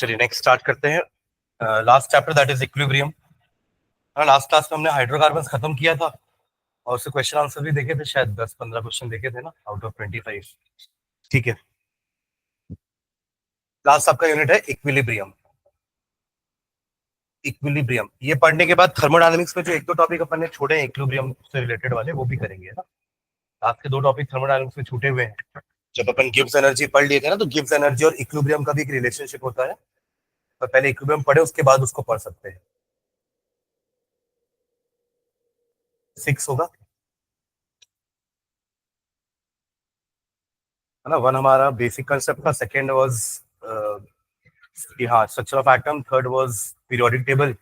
चलिए next start करते हैं। Last chapter that is equilibrium. Last class में हमने हाइड्रोकार्बन्स खत्म किया था और उससे क्वेश्चन आंसर भी देखे थे, शायद 10-15 क्वेश्चन देखे थे ना आउट ऑफ 25। ठीक है, लास्ट आपका यूनिट है इक्विलिब्रियम। इक्विलिब्रियम ये पढ़ने के बाद थर्मोडायनामिक्स में जो एक दो टॉपिक अपन ने छोड़े हैं इक्विलिब्रियम से रिलेटेड वाले, वो भी करेंगे ना। आज के दो टॉपिक थर्मोडायनामिक्स में छूटे हुए हैं। जब अपन गिब्स एनर्जी पढ़ लिए थे ना, तो गिब्स एनर्जी और इक्विलिब्रियम का भी एक रिलेशनशिप होता है, तो पहले इक्विलिब्रियम पढ़े उसके बाद उसको पढ़ सकते हैं। 6 होगा है ना। 1 हमारा बेसिक कंसेप्ट था, सेकंड वाज हाँ structure of atom, third was periodic table,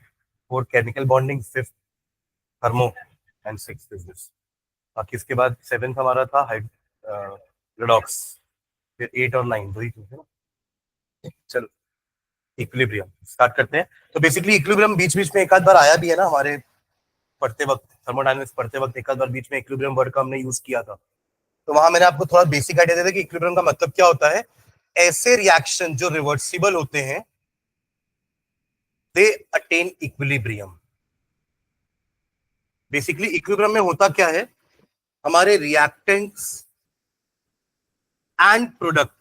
fourth chemical bonding, fifth thermo and sixth is this. बाकी इसके बाद 7th हमारा था रेडॉक्स, फिर 8 और 9 वही थे ना। चलो इक्विलिब्रियम स्टार्ट करते हैं। तो बेसिकली इक्विलिब्रियम बीच बीच में एक आध बार आया भी है ना हमारे पढ़ते वक्त, थर्मोडायनामिक्स पढ़ते वक्त एक आध बार बीच में इक्विलिब्रियम वर्ड का हमने यूज किया था। तो वहां मैंने आपको थोड़ा बेसिक आइडिया दिया था कि इक्विलिब्रियम का मतलब क्या होता है। ऐसे रिएक्शन जो रिवर्सिबल होते हैं they attain equilibrium. Basically equilibrium में होता क्या है, हमारे रिएक्टेंट्स एंड प्रोडक्ट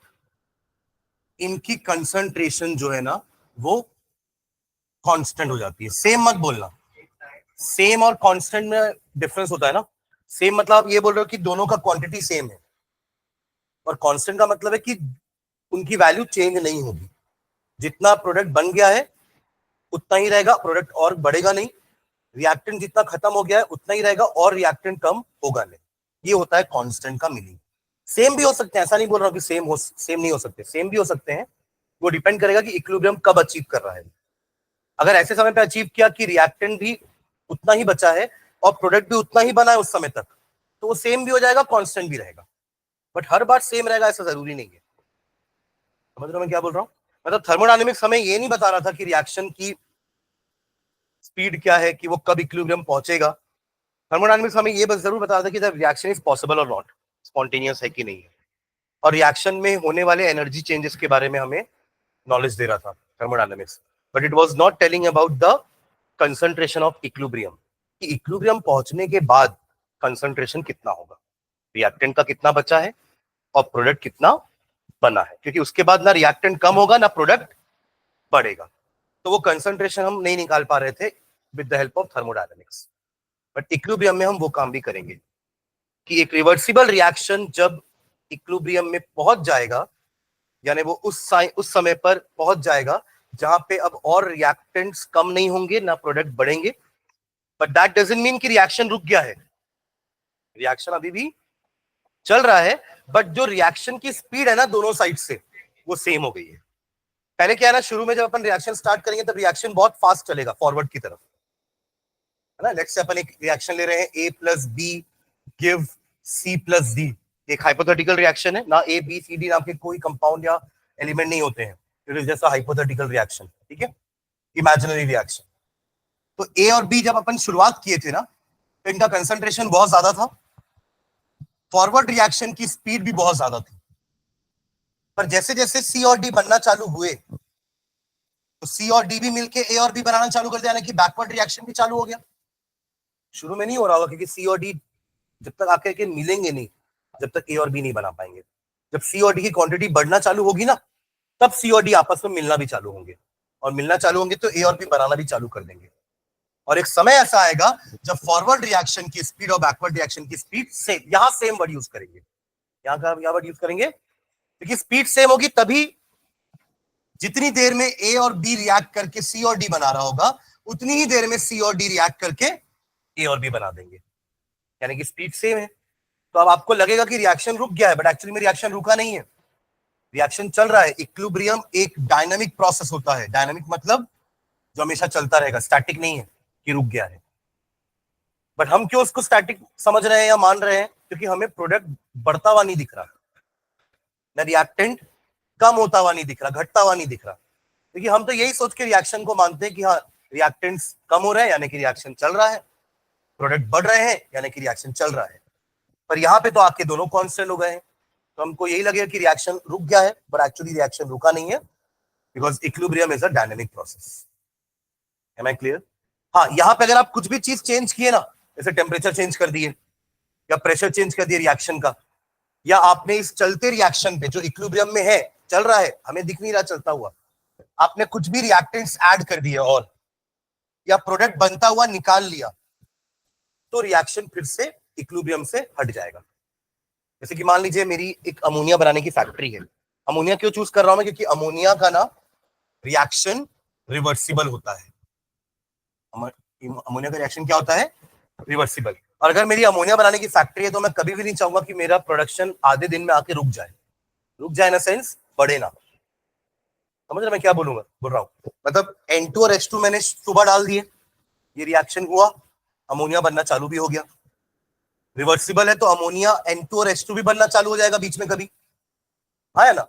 इनकी कंसंट्रेशन जो है ना वो कांस्टेंट हो जाती है। सेम मत बोलना, सेम और कांस्टेंट में डिफरेंस होता है ना। सेम मतलब आप ये बोल रहे हो कि दोनों का क्वांटिटी सेम है, और कांस्टेंट का मतलब है कि उनकी वैल्यू चेंज नहीं होगी। जितना प्रोडक्ट बन गया है उतना ही रहेगा, प्रोडक्ट और बढ़ेगा नहीं। रिएक्टेंट जितना खत्म हो गया है उतना ही रहेगा और रिएक्टेंट कम होगा नहीं। ये होता है कांस्टेंट का मीनिंग। सेम भी हो सकते हैं, ऐसा नहीं बोल रहा हूं कि सेम नहीं हो सकते, सेम भी हो सकते हैं। वो डिपेंड करेगा कि इक्विलिब्रियम कब अचीव कर रहा है। अगर ऐसे समय पे अचीव किया कि रिएक्टेंट भी उतना ही बचा है और प्रोडक्ट भी उतना ही बना है उस समय तक, तो वो सेम भी हो जाएगा, कांस्टेंट भी रहेगा। बट हर बार सेम रहेगा ऐसा जरूरी नहीं है। समझ रहे हो मैं क्या बोल रहा हूँ। मतलब थर्मोडायनामिक्स हमें ये नहीं बता रहा था कि रिएक्शन की स्पीड क्या है, कि वो कब इक्विलिब्रियम पहुंचेगा। थर्मोडायनामिक्स हमें ये बस जरूर बता रहा था कि जब रिएक्शन इज पॉसिबल और नॉट, स्पॉन्टेनियस है कि नहीं है, और रिएक्शन में होने वाले एनर्जी चेंजेस के बारे में हमें नॉलेज दे रहा था thermodynamics. But it was not telling about the concentration of equilibrium, कि इक्विलिब्रियम पहुंचने के बाद कंसंट्रेशन कितना होगा, रिएक्टेंट का कितना बचा है और प्रोडक्ट कितना बना है, क्योंकि उसके बाद ना रिएक्टेंट कम होगा ना प्रोडक्ट बढ़ेगा। तो वो कंसंट्रेशन हम नहीं निकाल पा रहे थे with the help of thermodynamics. But equilibrium में हम वो काम भी करेंगे कि एक रिवर्सिबल रिएक्शन जब इक्विलिब्रियम में पहुंच जाएगा, यानी वो उस समय पर पहुंच जाएगा जहां पे अब और रिएक्टेंट्स कम नहीं होंगे ना प्रोडक्ट बढ़ेंगे। बट दैट डजंट मीन कि रिएक्शन रुक गया है, रिएक्शन अभी भी चल रहा है। बट जो रिएक्शन की स्पीड है ना दोनों साइड से, वो सेम हो गई है। पहले क्या है ना, शुरू में जब अपन रिएक्शन स्टार्ट करेंगे तब रिएक्शन बहुत फास्ट चलेगा फॉरवर्ड की तरफ, है ना। लेट्स से अपन एक रिएक्शन ले रहे हैं, A + B give C + D। एक हाइपोथेटिकल रिएक्शन है ना, A B C D नाम के कोई कंपाउंड या एलिमेंट नहीं होते हैं, it is just a hypothetical reaction, ठीक है, इमेजिनरी रिएक्शन। तो A और B जब अपन शुरुआत किए थे ना, तो इनका कंसंट्रेशन बहुत ज्यादा था, फॉरवर्ड रिएक्शन की स्पीड भी बहुत ज्यादा थी। पर जैसे जैसे C और D बनना चालू हुए, तो C और D भी मिलके A और B बनाना चालू कर दिया, यानी कि बैकवर्ड रिएक्शन भी चालू हो गया। शुरू में नहीं हो रहा होगा क्योंकि C और D जब तक आके के मिलेंगे नहीं, जब तक A और B नहीं बना पाएंगे। जब C और D की क्वांटिटी बढ़ना चालू होगी ना, तब C और D आपस में मिलना भी चालू होंगे, और मिलना चालू होंगे तो A और B बनाना भी चालू कर देंगे। और एक समय ऐसा आएगा जब फॉरवर्ड रिएक्शन की स्पीड और बैकवर्ड रिएक्शन की स्पीड सेम, यहां सेम वर्ड यूज करेंगे, यहां वर्ड यूज करेंगे क्योंकि स्पीड सेम होगी तभी जितनी देर में A और B रिएक्ट करके C और D बना रहा होगा, उतनी ही देर में C और D रिएक्ट करके A और B बना देंगे, यानी कि स्पीड सेम है। तो अब आपको लगेगा कि रिएक्शन रुक गया है, बट एक्चुअली में रिएक्शन रुका नहीं है, रिएक्शन चल रहा है। इक्विलिब्रियम एक डायनामिक प्रोसेस होता है। डायनामिक मतलब जो हमेशा चलता रहेगा, स्टैटिक नहीं है कि रुक गया है। बट हम क्यों उसको स्टैटिक समझ रहे हैं या मान रहे हैं, क्योंकि हमें प्रोडक्ट बढ़ता हुआ नहीं दिख रहा, ना रिएक्टेंट कम होता हुआ नहीं दिख रहा, घटता हुआ नहीं दिख रहा। क्योंकि हम तो यही सोच के रिएक्शन को मानते हैं कि हाँ रिएक्टेंट्स कम हो रहे हैं यानी कि रिएक्शन चल रहा है, प्रोडक्ट बढ़ रहे हैं यानी कि रिएक्शन चल रहा है। पर यहाँ पे तो आपके दोनों कांस्टेंट हो गए हैं, तो हमको यही लगेगा कि रिएक्शन रुक गया है, पर एक्चुअली रिएक्शन रुका नहीं है। Because equilibrium is a dynamic process. Am I clear? हाँ, यहां पे अगर आप कुछ भी चीज चेंज किए ना, जैसे टेम्परेचर चेंज कर दिए या प्रेशर चेंज कर दिए रिएक्शन का, या आपने इस चलते रिएक्शन पे जो इक्विलिब्रियम में है, चल रहा है, हमें दिख नहीं रहा चलता हुआ, आपने कुछ भी रिएक्टेंट्स ऐड कर दिए और या प्रोडक्ट बनता हुआ निकाल लिया, तो रिएक्शन फिर से इक्विलिब्रियम से हट जाएगा। जैसे कि मान लीजिए मेरी एक अमोनिया बनाने की फैक्ट्री है। अमोनिया क्यों चूज कर रहा हूं मैं? क्योंकि अमोनिया का ना रिएक्शन रिवर्सिबल होता है। अमोनिया का रिएक्शन क्या होता है? रिवर्सिबल। और अगर मेरी अमोनिया बनाने की फैक्ट्री है तो मैं कभी भी नहीं चाहूंगा कि मेरा प्रोडक्शन आधे दिन में आके रुक जाए। रुक जाए ना सेंस बढ़े ना। समझ रहे मैं क्या बोल रहा हूँ? मतलब N2 और H2 मैंने सुबह डाल दिए, ये रिएक्शन हुआ, अमोनिया बनना चालू भी हो गया। रिवर्सिबल है तो अमोनिया N2 और H2 भी बनना चालू हो जाएगा बीच में कभी, है ना?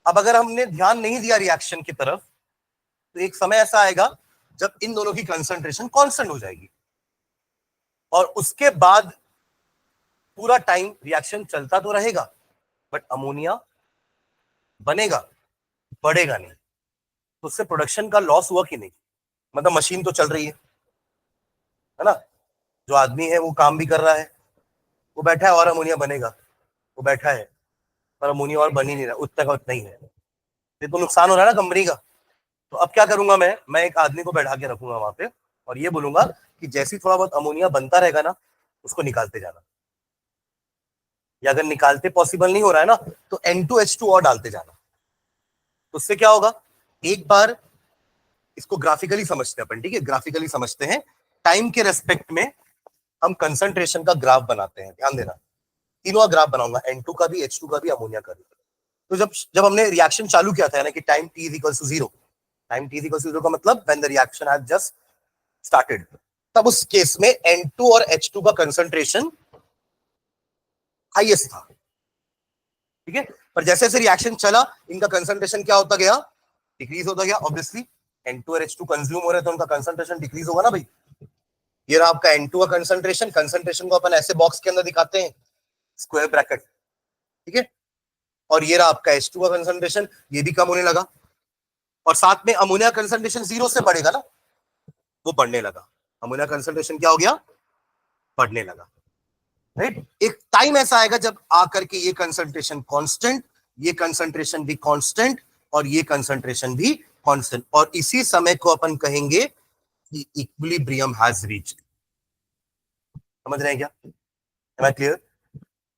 अब अगर हमने ध्यान नहीं दिया रिएक्शन की तरफ, तो एक समय ऐसा आएगा जब इन दोनों की कंसंट्रेशन कांस्टेंट हो जाएगी, और उसके बाद पूरा टाइम रिएक्शन चलता तो रहेगा, बट अमोनिया बनेगा, बढ़ेगा नहीं। तो उससे प्रोडक्शन का लॉस हुआ कि नहीं? मतलब मशीन तो चल रही है ना, जो आदमी है वो काम भी कर रहा है, वो बैठा है और अमोनिया बनेगा, वो बैठा है पर अमोनिया और बन ही नहीं रहा, उतना का उतना ही है। ये तो नुकसान हो रहा है ना कंपनी का। तो अब क्या करूंगा मैं एक आदमी को बैठा के रखूंगा वहां पे, और ये बोलूंगा कि जैसे थोड़ा बहुत अमोनिया बनता रहेगा ना, उसको निकालते जाना, या अगर निकालते पॉसिबल नहीं हो रहा है ना, तो N2H2 और डालते जाना। तो उससे क्या होगा? एक बार इसको ग्राफिकली समझते हैं अपन, ठीक है? ग्राफिकली समझते हैं, टाइम के रेस्पेक्ट में हम कंसंट्रेशन का ग्राफ बनाते हैं। ध्यान देना, तीनों का ग्राफ बनाऊंगा, N2 का भी, H2 का भी, अमोनिया का भी। तो जब जब हमने रिएक्शन चालू किया था ना कि time t is 0, time t is 0 का मतलब when the reaction has just started, तब उस केस में N2 और H2 का कंसंट्रेशन हाईएस्ट था, ठीक है? पर जैसे जैसे रिएक्शन चला, इनका कंसंट्रेशन क्या होता गया? डिक्रीज होता गया। ऑब्वियसली N2 और H2 कंज्यूम हो रहे तो उनका कंसंट्रेशन डिक्रीज होगा ना भाई। ये रहा आपका N2 का कंसंट्रेशन। कंसंट्रेशन को अपन ऐसे बॉक्स के अंदर दिखाते हैं, स्क्वायर ब्रैकेट, ठीक है? और ये रहा आपका H2 का कंसंट्रेशन, ये भी कम होने लगा, और साथ में अमोनिया कंसंट्रेशन 0 से बढ़ेगा ना, वो बढ़ने लगा। अमोनिया कंसंट्रेशन क्या हो गया? बढ़ने लगा, राइट? एक टाइम ऐसा आएगा जब आकर के ये कंसंट्रेशन कांस्टेंट, ये कंसंट्रेशन भी कांस्टेंट, और ये कंसंट्रेशन भी कांस्टेंट, और इसी समय को अपन कहेंगे कि इक्विलिब्रियम हैज रीच्ड। समझ रहे हैं क्या? Am I clear?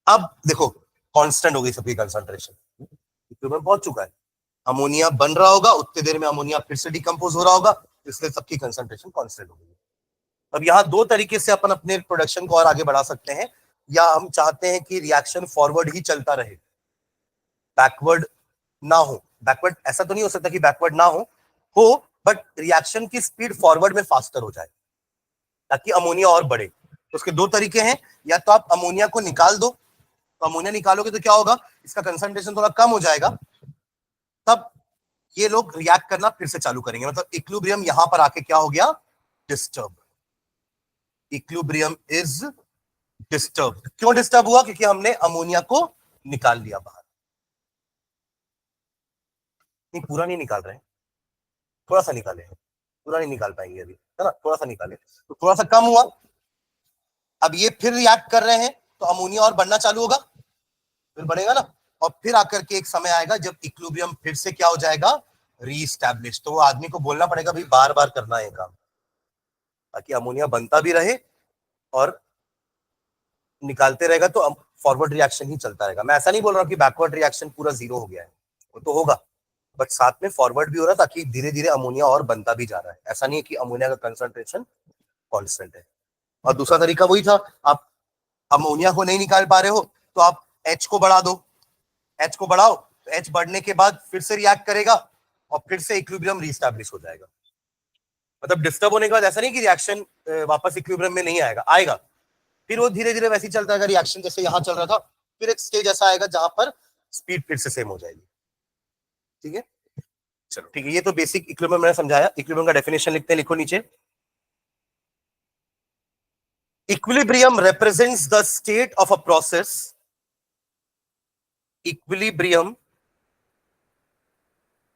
अब देखो, कांस्टेंट हो गई सबकी कंसंट्रेशन, इक्विलिब्रियम पहुंच चुका है। अमोनिया बन रहा होगा, उतनी देर में अमोनिया फिर से डिकम्पोज हो रहा होगा, इसलिए सबकी कंसंट्रेशन कांस्टेंट हो गई। अब यहाँ दो तरीके से अपन अपने प्रोडक्शन को और आगे बढ़ा सकते हैं, या हम चाहते हैं कि रिएक्शन फॉरवर्ड ही चलता रहे, बैकवर्ड ना हो। बैकवर्ड ऐसा तो नहीं हो सकता कि बैकवर्ड ना हो, बट रिएक्शन की स्पीड फॉरवर्ड में फास्टर हो जाए ताकि अमोनिया और बढ़े। तो उसके दो तरीके हैं, या तो आप अमोनिया को निकाल दो, तो अमोनिया निकालोगे तो क्या होगा? इसका कंसंट्रेशन थोड़ा कम हो जाएगा, तब ये लोग रिएक्ट करना फिर से चालू करेंगे। मतलब इक्विलिब्रियम यहां पर आके क्या हो गया? डिस्टर्ब। Equilibrium is disturb. क्यों डिस्टर्ब हुआ? क्योंकि हमने अमोनिया को निकाल लिया बाहर। नहीं, पूरा नहीं निकाल रहे हैं, थोड़ा सा निकाले, पूरा नहीं निकाल पाएंगे अभी, है ना? थोड़ा सा निकाले तो थोड़ा सा कम हुआ। अब ये फिर रिएक्ट कर रहे हैं तो अमोनिया और बढ़ना चालू होगा, फिर बढ़ेगा ना, और फिर आकर के एक समय आएगा जब इक्विलिब्रियम फिर से क्या हो जाएगा? रीस्टैब्लिश। तो वो आदमी को बोलना पड़ेगा भाई बार बार करना है काम, ताकि अमोनिया बनता भी रहे और निकालते रहेगा, तो फॉरवर्ड रिएक्शन ही चलता रहेगा। मैं ऐसा नहीं बोल रहा हूँ कि बैकवर्ड रिएक्शन पूरा 0 हो गया है, वो तो होगा, बट साथ में फॉरवर्ड भी हो रहा है, ताकि धीरे धीरे अमोनिया और बनता भी जा रहा है। ऐसा नहीं है कि अमोनिया का कंसंट्रेशन कांस्टेंट है। और दूसरा तरीका वही था, आप अमोनिया को नहीं निकाल पा रहे हो तो आप H को बढ़ा दो, H को बढ़ाओ तो H बढ़ने के बाद फिर से रिएक्ट करेगा और फिर से इक्विलिब्रियम रीस्टैब्लिश हो जाएगा। मतलब डिस्टर्ब होने के बाद ऐसा नहीं कि रिएक्शन वापस इक्विलिब्रियम में नहीं आएगा, आएगा, फिर वो धीरे धीरे वैसे ही चलता है रिएक्शन जैसे यहां चल रहा था। फिर एक स्टेज ऐसा आएगा जहां पर स्पीड फिर से सेम हो जाएगी, ठीक है? चलो ठीक है, ये तो बेसिक इक्विलिब्रियम मैंने समझाया। इक्विलिब्रियम का डेफिनेशन लिखते हैं, लिखो नीचे। Equilibrium represents the state of a process. Equilibrium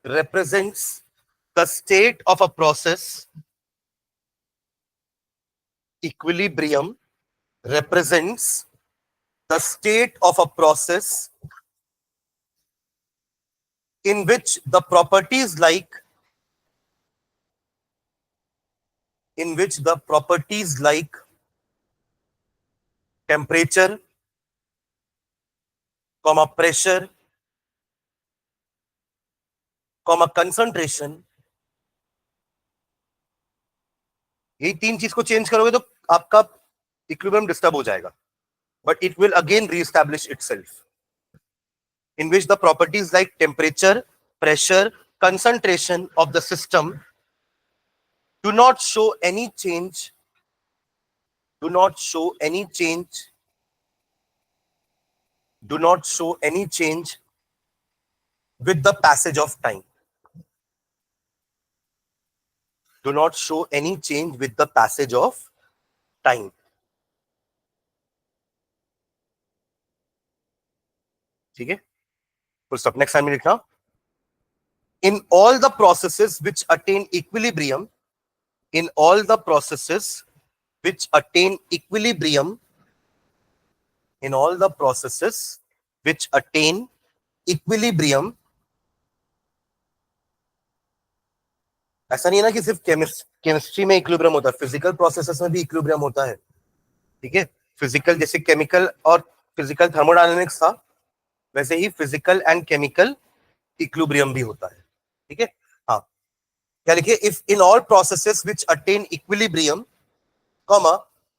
represents the state of a process. Equilibrium represents the state of a process in which the properties like temperature, pressure, concentration, ये तीन चीज को change करोगे तो आपका इक्विलिब्रियम डिस्टर्ब हो जाएगा, but it will again re-establish itself, in which the properties like temperature, pressure, concentration of the system do not show any change, do not show any change, do not show any change with the passage of time. Do not show any change with the passage of time. ठीक है, full stop. Next time में लिखना, in all the processes which attain equilibrium, in all the processes which attain equilibrium, in all the processes which attain equilibrium, ऐसा नहीं है ना कि सिर्फ केमिस्ट्री में इक्विलिब्रियम होता है, फिजिकल प्रोसेसेस में भी इक्विलिब्रियम होता है. ठीक है, फिजिकल जैसे केमिकल और फिजिकल थर्मोडायनेमिक्स था, वैसे ही फिजिकल एंड केमिकल इक्विलिब्रियम भी होता है. ठीक है, हाँ, क्या लिखिए, if in all processes which attain equilibrium, comma,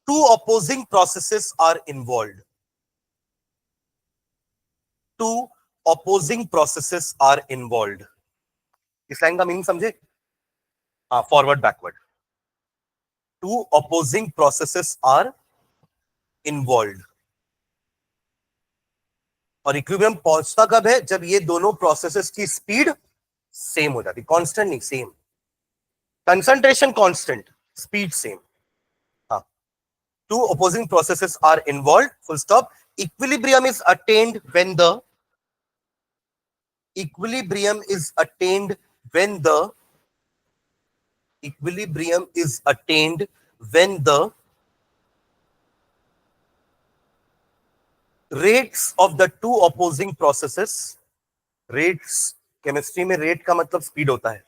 two opposing processes are involved, two opposing processes are involved. इस लाइन का मीनिंग समझे? हाँ, forward backward, two opposing processes are involved. और इक्विलिब्रियम पहुंचता कब है? जब ये दोनों प्रोसेसेस की स्पीड सेम हो जाती, कांस्टेंट नहीं, same. Concentration constant, speed same. हाँ, two opposing processes are involved, full stop. Equilibrium is attained when the equilibrium is attained when the equilibrium is attained when the rates of the two opposing processes, rates, chemistry में rate का मतलब speed होता है.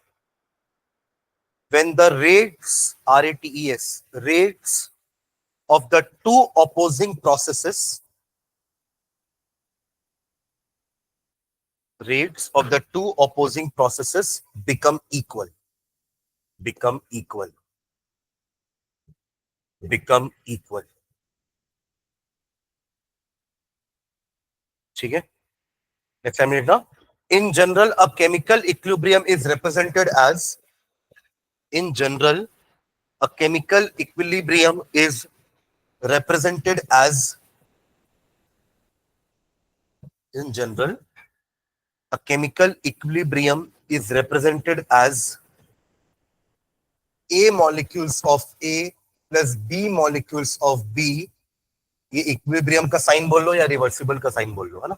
When the rates, RATES, rates of the two opposing processes, rates of the two opposing processes become equal, become equal, become equal. ठीक है, next time लिखना, in general a chemical equilibrium is represented as, in general a chemical equilibrium is represented as, in general a chemical equilibrium is represented as A molecules of A plus B molecules of B. ये equilibrium का sign बोल लो या reversible का sign बोल लो, है ना.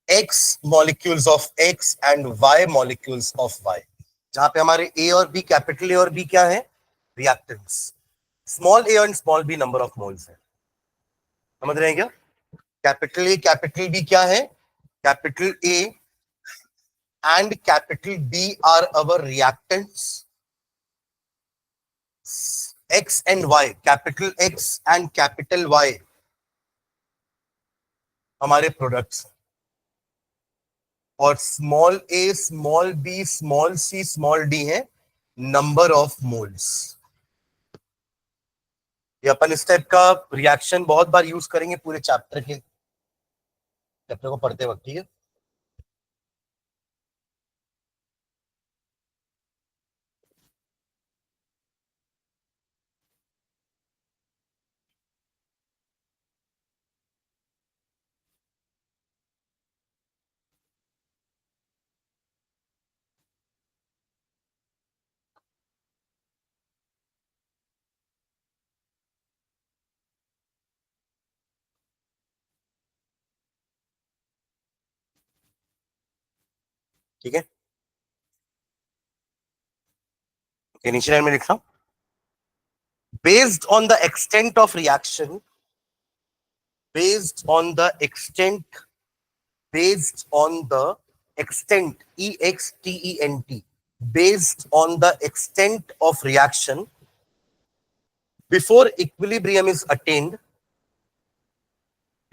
X molecules of X and Y molecules of Y, जहां पे हमारे A और B, कैपिटल A और B क्या है? Reactants. Small a and small b number of moles है. समझ रहे हैं क्या? कैपिटल A कैपिटल B क्या है? Capital A and capital B are our reactants. X and Y, capital X and capital Y हमारे प्रोडक्ट्स, और small a, small b, small c, small d है नंबर ऑफ मोल्स. ये अपन इस type का reaction बहुत बार use करेंगे पूरे chapter को पढ़ते वक्त. ठीक है, ठीक है, नीचे लाइन में लिख रहा हूं, based on the extent of reaction, based on the extent, based on the extent, extent, based on the extent of reaction before equilibrium is attained,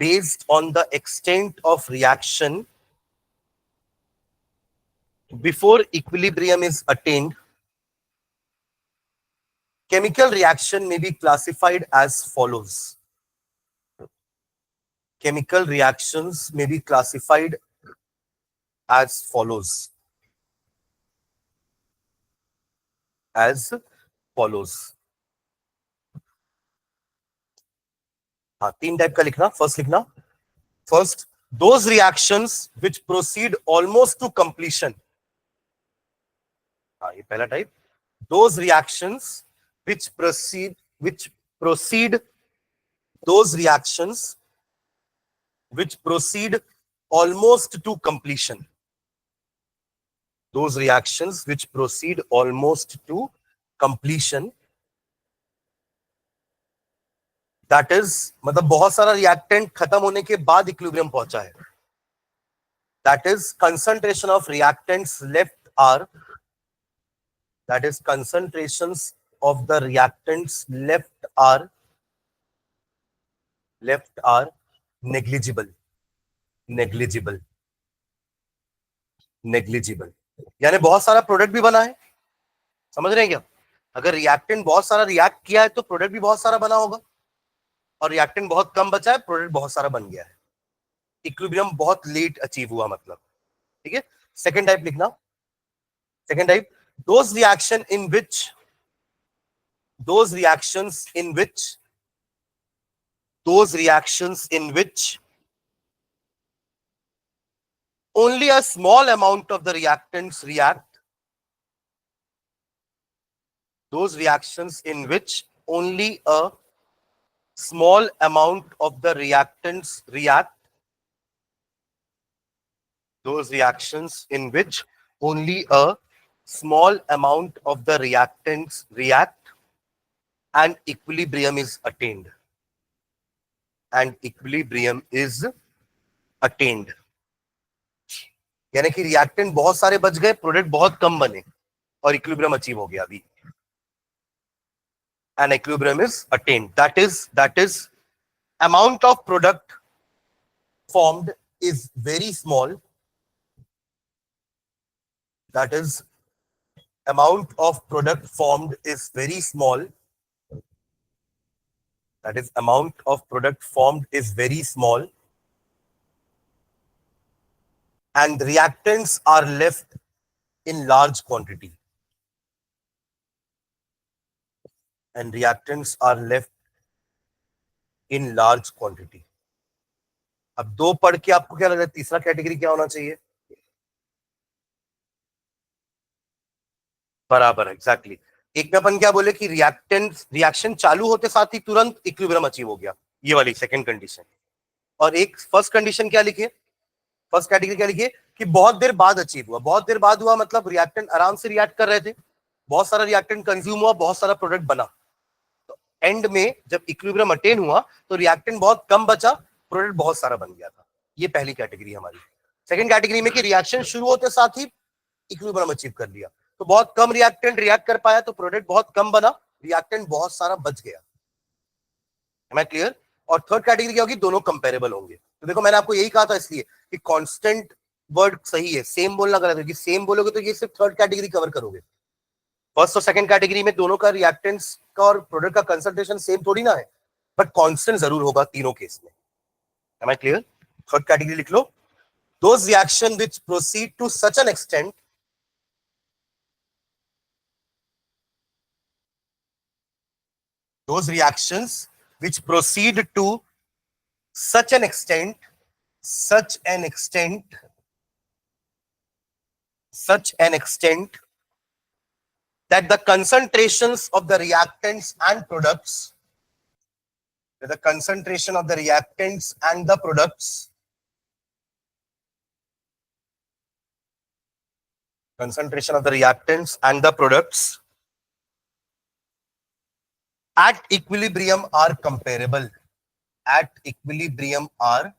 based on the extent of reaction before equilibrium is attained, chemical reaction may be classified as follows. Chemical reactions may be classified as follows. As follows. हाँ, 3 type का लिखना. First लिखना, first, those reactions which proceed almost to completion. हाँ, ये पहला type. Those reactions which proceed, those reactions which proceed almost to completion. Those reactions which proceed almost to completion. That is, मतलब बहुत सारा reactant खत्म होने के बाद इक्विलिब्रियम पहुंचा है. That is, concentration of reactants left are, that is, concentrations of the reactants left are negligible. Negligible. Negligible. यानी बहुत सारा प्रोडक्ट भी बना है. समझ रहे हैं क्या? अगर रिएक्टेंट बहुत सारा रिएक्ट किया है तो प्रोडक्ट भी बहुत सारा बना होगा, और रिएक्टेंट बहुत कम बचा है, प्रोडक्ट बहुत सारा बन गया है. इक्विलिब्रियम बहुत लेट अचीव हुआ मतलब. ठीक है, सेकंड टाइप लिखना. Second type, those reactions in which only a small amount of the reactants react. Those reactions in which only a small amount of the reactants react. Those reactions in which only a small amount of the reactants react and equilibrium is attained. And equilibrium is attained. यानी कि reactant बहुत सारे बच गए, product बहुत कम बने, और equilibrium achieve हो गया अभी. And equilibrium is attained. That is, amount of product formed is very small. That is, amount of product formed is very small. That is, amount of product formed is very small. And reactants are left in large quantity. And reactants are left in large quantity. अब दो पढ़ के आपको क्या लग रहा है तीसरा कैटेगरी क्या होना चाहिए? बराबर, एग्जैक्टली. एक में अपन क्या बोले कि रिएक्शन चालू होते साथ ही तुरंत इक्विलिब्रियम अचीव हो गया, ये वाली सेकंड कंडीशन. और एक फर्स्ट कंडीशन क्या लिखे, फर्स्ट कैटेगरी क्या लिखे कि बहुत देर बाद अचीव हुआ. बहुत देर बाद हुआ मतलब रिएक्टेंट आराम से रिएक्ट कर रहे थे, बहुत सारा रिएक्टेंट कंज्यूम हुआ, बहुत सारा प्रोडक्ट बना. तो एंड में जब इक्विलिब्रियम अटेन हुआ तो रिएक्टेंट बहुत कम बचा, प्रोडक्ट बहुत सारा बन गया था. ये पहली कैटेगरी हमारी. सेकंड कैटेगरी में कि रिएक्शन शुरू होते साथ ही इक्विलिब्रियम अचीव कर लिया, तो बहुत कम रिएक्टेंट रिएक्ट कर पाया, तो प्रोडक्ट बहुत कम बना, रिएक्टेंट बहुत सारा बच गया. Am I clear? और थर्ड कैटेगरी क्या होगी, दोनों कंपेरेबल होंगे. तो देखो मैंने आपको यही कहा था इसलिए कि कांस्टेंट वर्ड सही है, सेम बोलना गलत है. कि सेम बोलोगे तो ये सिर्फ थर्ड कैटेगरी कवर करोगे. फर्स्ट और सेकंड कैटेगरी में दोनों का रिएक्टेंट्स का और प्रोडक्ट का कंसंट्रेशन सेम थोड़ी ना है, बट कांस्टेंट जरूर होगा तीनों केस में. Am I clear? Third category लिख लो. Those reactions which proceed to such an extent, those reactions which proceed to such an extent, such an extent that the concentrations of the reactants and products, that the concentration of the reactants and the products concentration of the reactants and the products at equilibrium are comparable. At equilibrium are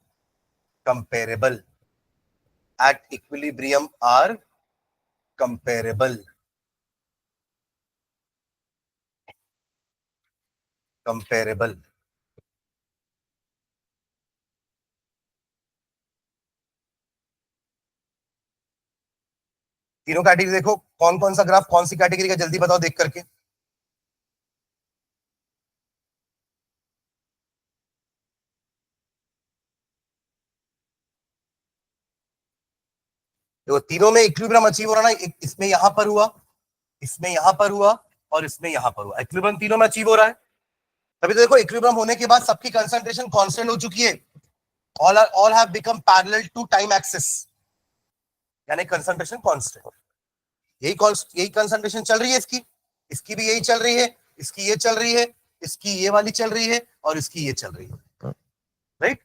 comparable. At equilibrium are comparable. Comparable. तीनों category देखो, कौन कौन सा graph कौन सी category का, जल्दी बताओ देख करके। देखो तीनों में इक्विलिब्रियम अचीव हो रहा ना, इसमें यहां पर हुआ, इसमें यहां पर हुआ और इसमें यहां पर हुआ, इक्विलिब्रियम तीनों में अचीव हो रहा है। तभी तो देखो इक्विलिब्रियम होने के बाद सबकी कंसंट्रेशन कांस्टेंट हो चुकी है, all have become parallel to time axis, यानी कंसंट्रेशन कांस्टेंट। यही कंसंट्रेशन चल रही है इसकी, इसकी भी यही चल रही है, इसकी ये चल रही है, इसकी ये वाली चल रही है और इसकी ये चल रही है, राइट।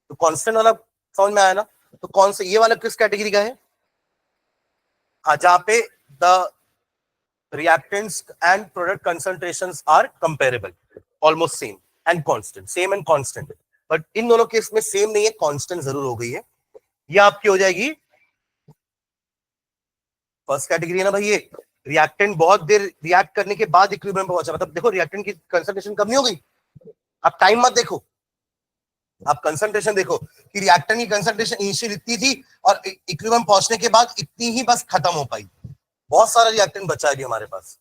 तो कांस्टेंट वाला समझ में आया ना। तो कौन से ये वाला किस कैटेगरी का है? हाँ, जहां पे the reactants and product concentrations are comparable, almost same and constant, same and constant, but इन दोनों केस में सेम नहीं है, कांस्टेंट जरूर हो गई है। ये आपकी हो जाएगी फर्स्ट कैटेगरी है ना भाई। ये रिएक्टेंट बहुत देर रिएक्ट करने के बाद इक्विलिब्रियम पहुंचा, मतलब देखो रिएक्टेंट की कंसंट्रेशन कम नहीं हो गई। आप टाइम मत देखो, आप कंसंट्रेशन देखो कि रिएक्टेंट की कंसंट्रेशन इनिशियल इतनी थी और इक्विलिब्रियम पहुंचने के बाद इतनी ही बस खत्म हो पाई। बहुत सारा रिएक्टेंट बचा है हमारे पास,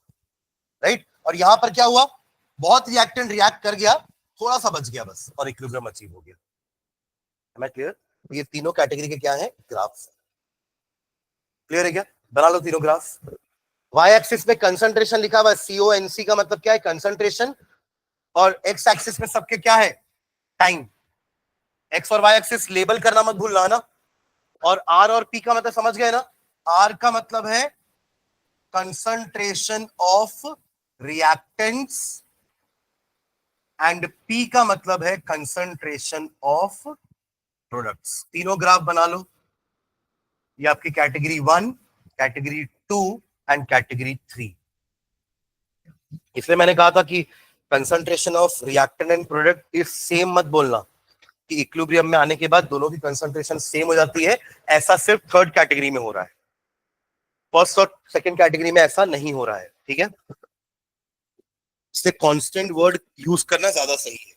राइट। और यहां पर क्या हुआ, बहुत रिएक्टेंट रिएक्ट कर गया, थोड़ा सा बच गया बस और इक्विलिब्रियम अचीव हो गया। मैं क्लियर? ये तीनों कैटेगरी के क्या है ग्राफ्स, क्लियर है क्या? बना लो तीनों ग्राफ। वाई एक्सिस में कंसंट्रेशन लिखा हुआ है, CONC का मतलब क्या है, कंसंट्रेशन, और एक्स एक्सिस में सबके क्या है, टाइम। एक्स और वाई एक्सिस लेबल करना मत भूलना ना। और आर और पी का मतलब समझ गए ना। आर का मतलब है concentration of reactants and P का मतलब है कंसंट्रेशन ऑफ प्रोडक्ट्स। तीनों ग्राफ बना लो। ये आपकी कैटेगरी 1, कैटेगरी 2 एंड कैटेगरी 3। इसलिए मैंने कहा था कि concentration of reactant and product is same मत बोलना कि इक्विलिब्रियम में आने के बाद दोनों की कंसंट्रेशन सेम हो जाती है। ऐसा सिर्फ थर्ड कैटेगरी में हो रहा है, फर्स्ट और सेकंड कैटेगरी में ऐसा नहीं हो रहा है, ठीक है। इससे कांस्टेंट वर्ड यूज करना ज्यादा सही है।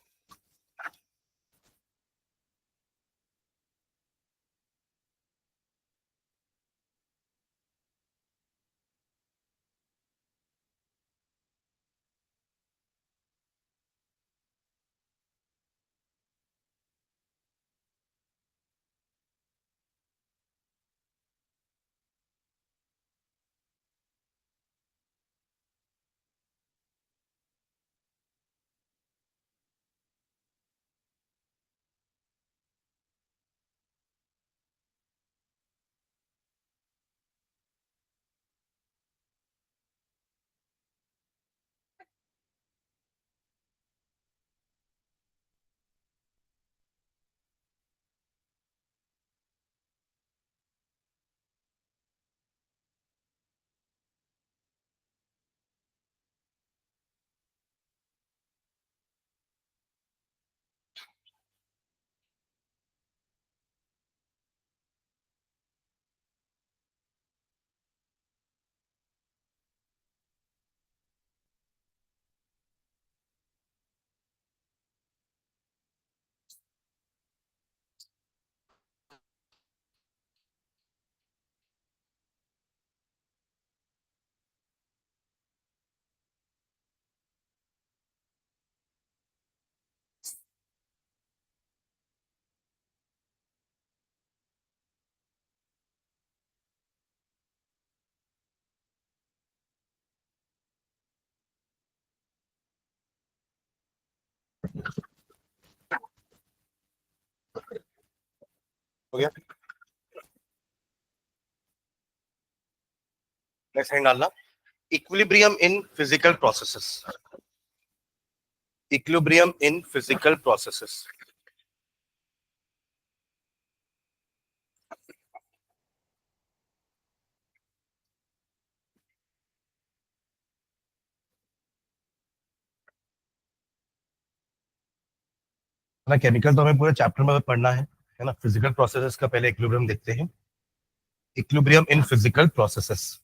हो गया, नेक्स्ट हैंड डालना। Equilibrium in physical processes. Equilibrium in physical processes. ना केमिकल तो हमें पूरे चैप्टर में पढ़ना है ना। फिजिकल प्रोसेसेस का पहले इक्विलिब्रियम देखते हैं। इक्विलिब्रियम इन फिजिकल प्रोसेसेस,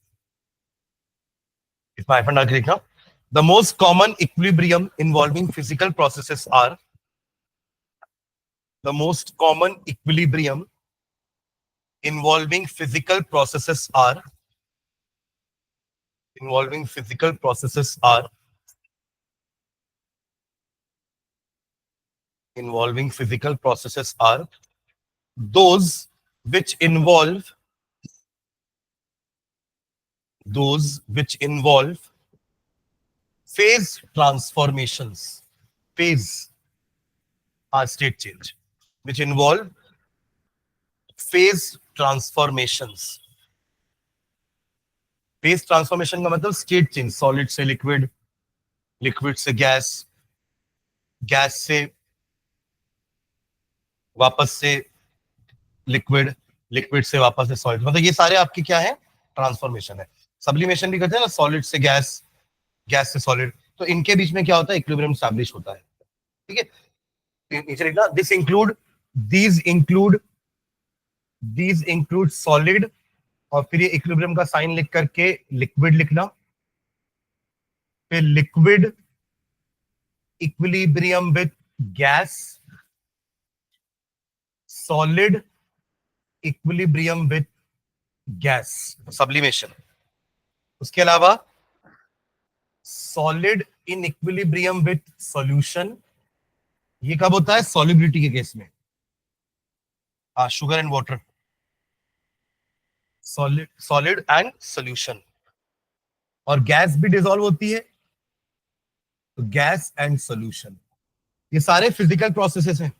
इसमें हाइफन डाल के लिखना। The most common equilibrium involving physical processes are, the most common equilibrium involving physical processes are, involving physical processes are, involving physical processes are those which involve, those which involve phase transformations, phase state change, which involve phase transformations. Phase transformation का मतलब state change, solid से liquid, liquid से gas, gas से वापस से liquid, liquid से वापस से सॉलिड, मतलब ये सारे आपके क्या है, ट्रांसफॉर्मेशन है। सब्लिमेशन भी करते हैं ना, सॉलिड से गैस, गैस से सॉलिड, तो इनके बीच में क्या होता है, इक्विलिब्रियम एस्टैब्लिश होता है। ठीक है, नीचे लिखना this include, these include, these include solid, और फिर ये इक्विलिब्रियम का साइन लिख करके लिक्विड लिखना, फिर liquid equilibrium with gas, solid equilibrium with gas, sublimation. उसके अलावा solid in equilibrium with solution, ये कब होता है, सॉल्युबिलिटी के केस में, sugar and water, solid, solid and solution. और गैस भी डिसॉल्व होती है, तो गैस एंड सॉल्यूशन। ये सारे फिजिकल प्रोसेसेस हैं,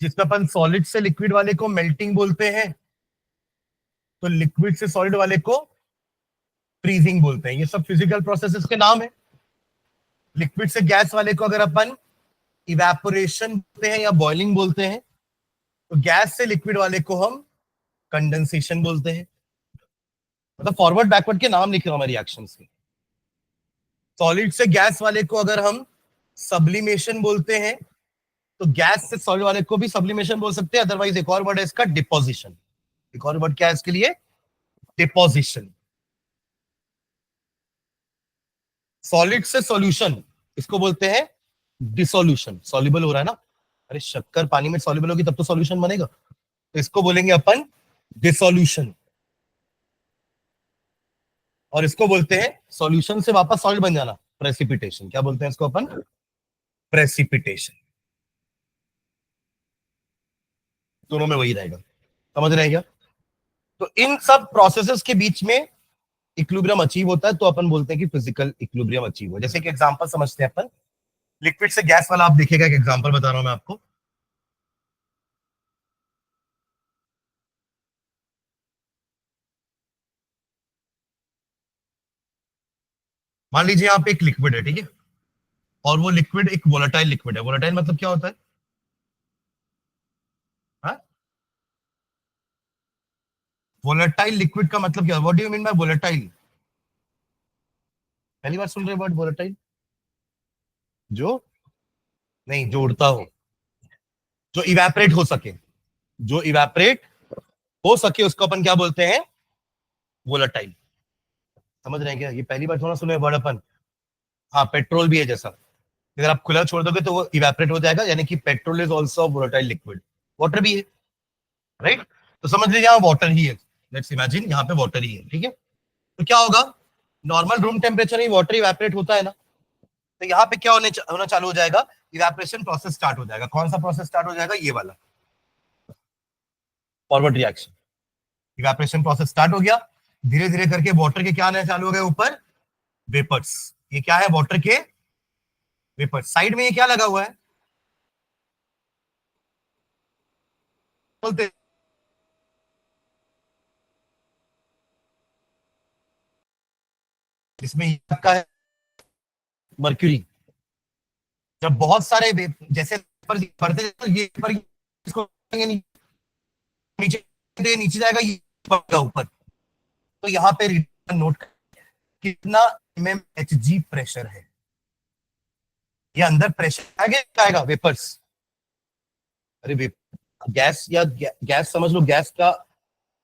जिसमें अपन सॉलिड से लिक्विड वाले को मेल्टिंग बोलते हैं, तो लिक्विड से सॉलिड वाले को फ्रीजिंग बोलते हैं। ये सब फिजिकल प्रोसेसेस के नाम है। लिक्विड से गैस वाले को अगर अपन इवेपोरेशन बोलते हैं या बॉइलिंग बोलते हैं, तो गैस से लिक्विड वाले को हम कंडेंसेशन बोलते हैं। मतलब फॉरवर्ड बैकवर्ड के नाम लिखे हमारे रिएक्शंस के। सॉलिड से गैस वाले को अगर हम सब्लिमेशन बोलते हैं, तो गैस से सॉलिड वाले को भी सब्लिमेशन बोल सकते हैं। अदरवाइज एक और वर्ड है इसका, डिपोजिशन। एक और वर्ड क्या है इसके लिए, डिपोजिशन। सॉलिड से सॉल्यूशन, इसको बोलते हैं डिसोल्यूशन। सॉल्युबल हो रहा है ना, अरे शक्कर पानी में सॉल्युबल होगी तब तो सॉल्यूशन बनेगा, तो इसको बोलेंगे अपन डिसोल्यूशन। और इसको बोलते हैं सॉल्यूशन से वापस सॉलिड बन जाना, प्रेसिपिटेशन। क्या बोलते हैं इसको अपन, प्रेसिपिटेशन। दोनों में वही रहेगा, समझ रहे हैं क्या। तो इन सब प्रोसेसेस के बीच में इक्विलिब्रियम अचीव होता है, तो अपन बोलते हैं कि फिजिकल इक्विलिब्रियम अचीव हो। जैसे कि एग्जांपल समझते हैं अपन, लिक्विड से गैस वाला आप देखिएगा, एक एग्जांपल बता रहा हूं मैं आपको। मान लीजिए यहाँ पे एक लिक्विड है, ठीक है, और वो लिक्विड एक वोलेटाइल लिक्विड है। वोलेटाइल मतलब क्या होता है, वोलेटाइल लिक्विड का मतलब क्या, what do you mean by volatile. पहली बार सुन रहे वर्ड वोलेटाइल, जो नहीं जोड़ता हो, जो इवेपरेट हो सके, जो इवेपरेट हो सके उसको अपन क्या बोलते हैं, वोलेटाइल। समझ रहे हैं क्या, ये पहली बार थोड़ा सुने वर्ड अपन। हाँ, पेट्रोल भी है जैसा, अगर आप खुला छोड़ दोगे तो वो इवेपरेट हो जाएगा, यानी कि petrol is also volatile liquid. Water भी है, राइट। तो समझ लीजिए यहाँ वाटर ही है, लेट्स इमेजिन यहाँ पे वाटर ही है, ठीक है। तो क्या होगा, नॉर्मल रूम टेम्परेचर में वाटर इवेपरेट होता है ना, तो यहाँ पे क्या होना चालू हो जाएगा, इवेपरेशन प्रोसेस स्टार्ट हो जाएगा। कौन सा प्रोसेस स्टार्ट हो जाएगा, ये वाला, forward reaction. Evaporation process start हो गया, धीरे धीरे करके वाटर के क्या आने चालू हो गए, ऊपर वेपर्स। ये क्या है, वाटर के वेपर्स। साइड में ये क्या लगा हुआ है, बोलते इसमें का है मर्क्यूरी। जब बहुत सारे जैसे बढ़ते ये पर इसको नीचे नीचे जाएगा, ये ऊपर। तो यहाँ पे नोट कितना एमएमएचजी प्रेशर है, ये अंदर प्रेशर आगे जाएगा वेपर्स। अरे गैस या गैस समझ लो, गैस का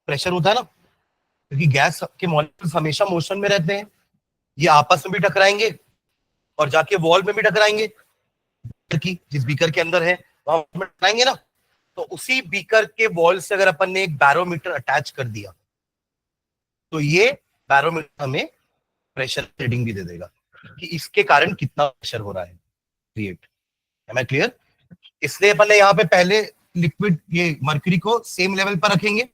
प्रेशर होता है ना, क्योंकि गैस के मॉलिक्यूल्स हमेशा मोशन में रहते हैं, ये आपस में भी टकराएंगे और जाके वॉल में भी टकराएंगे, की जिस बीकर के अंदर है वहां में टकराएंगे ना। तो उसी बीकर के वॉल से अगर अपन ने एक बैरोमीटर अटैच कर दिया तो ये बैरोमीटर हमें प्रेशर रीडिंग भी दे देगा कि इसके कारण कितना प्रेशर हो रहा है क्रिएट। M I clear? इसलिए अपन ने यहाँ पे पहले लिक्विड ये मर्क्यूरी को सेम लेवल पर रखेंगे,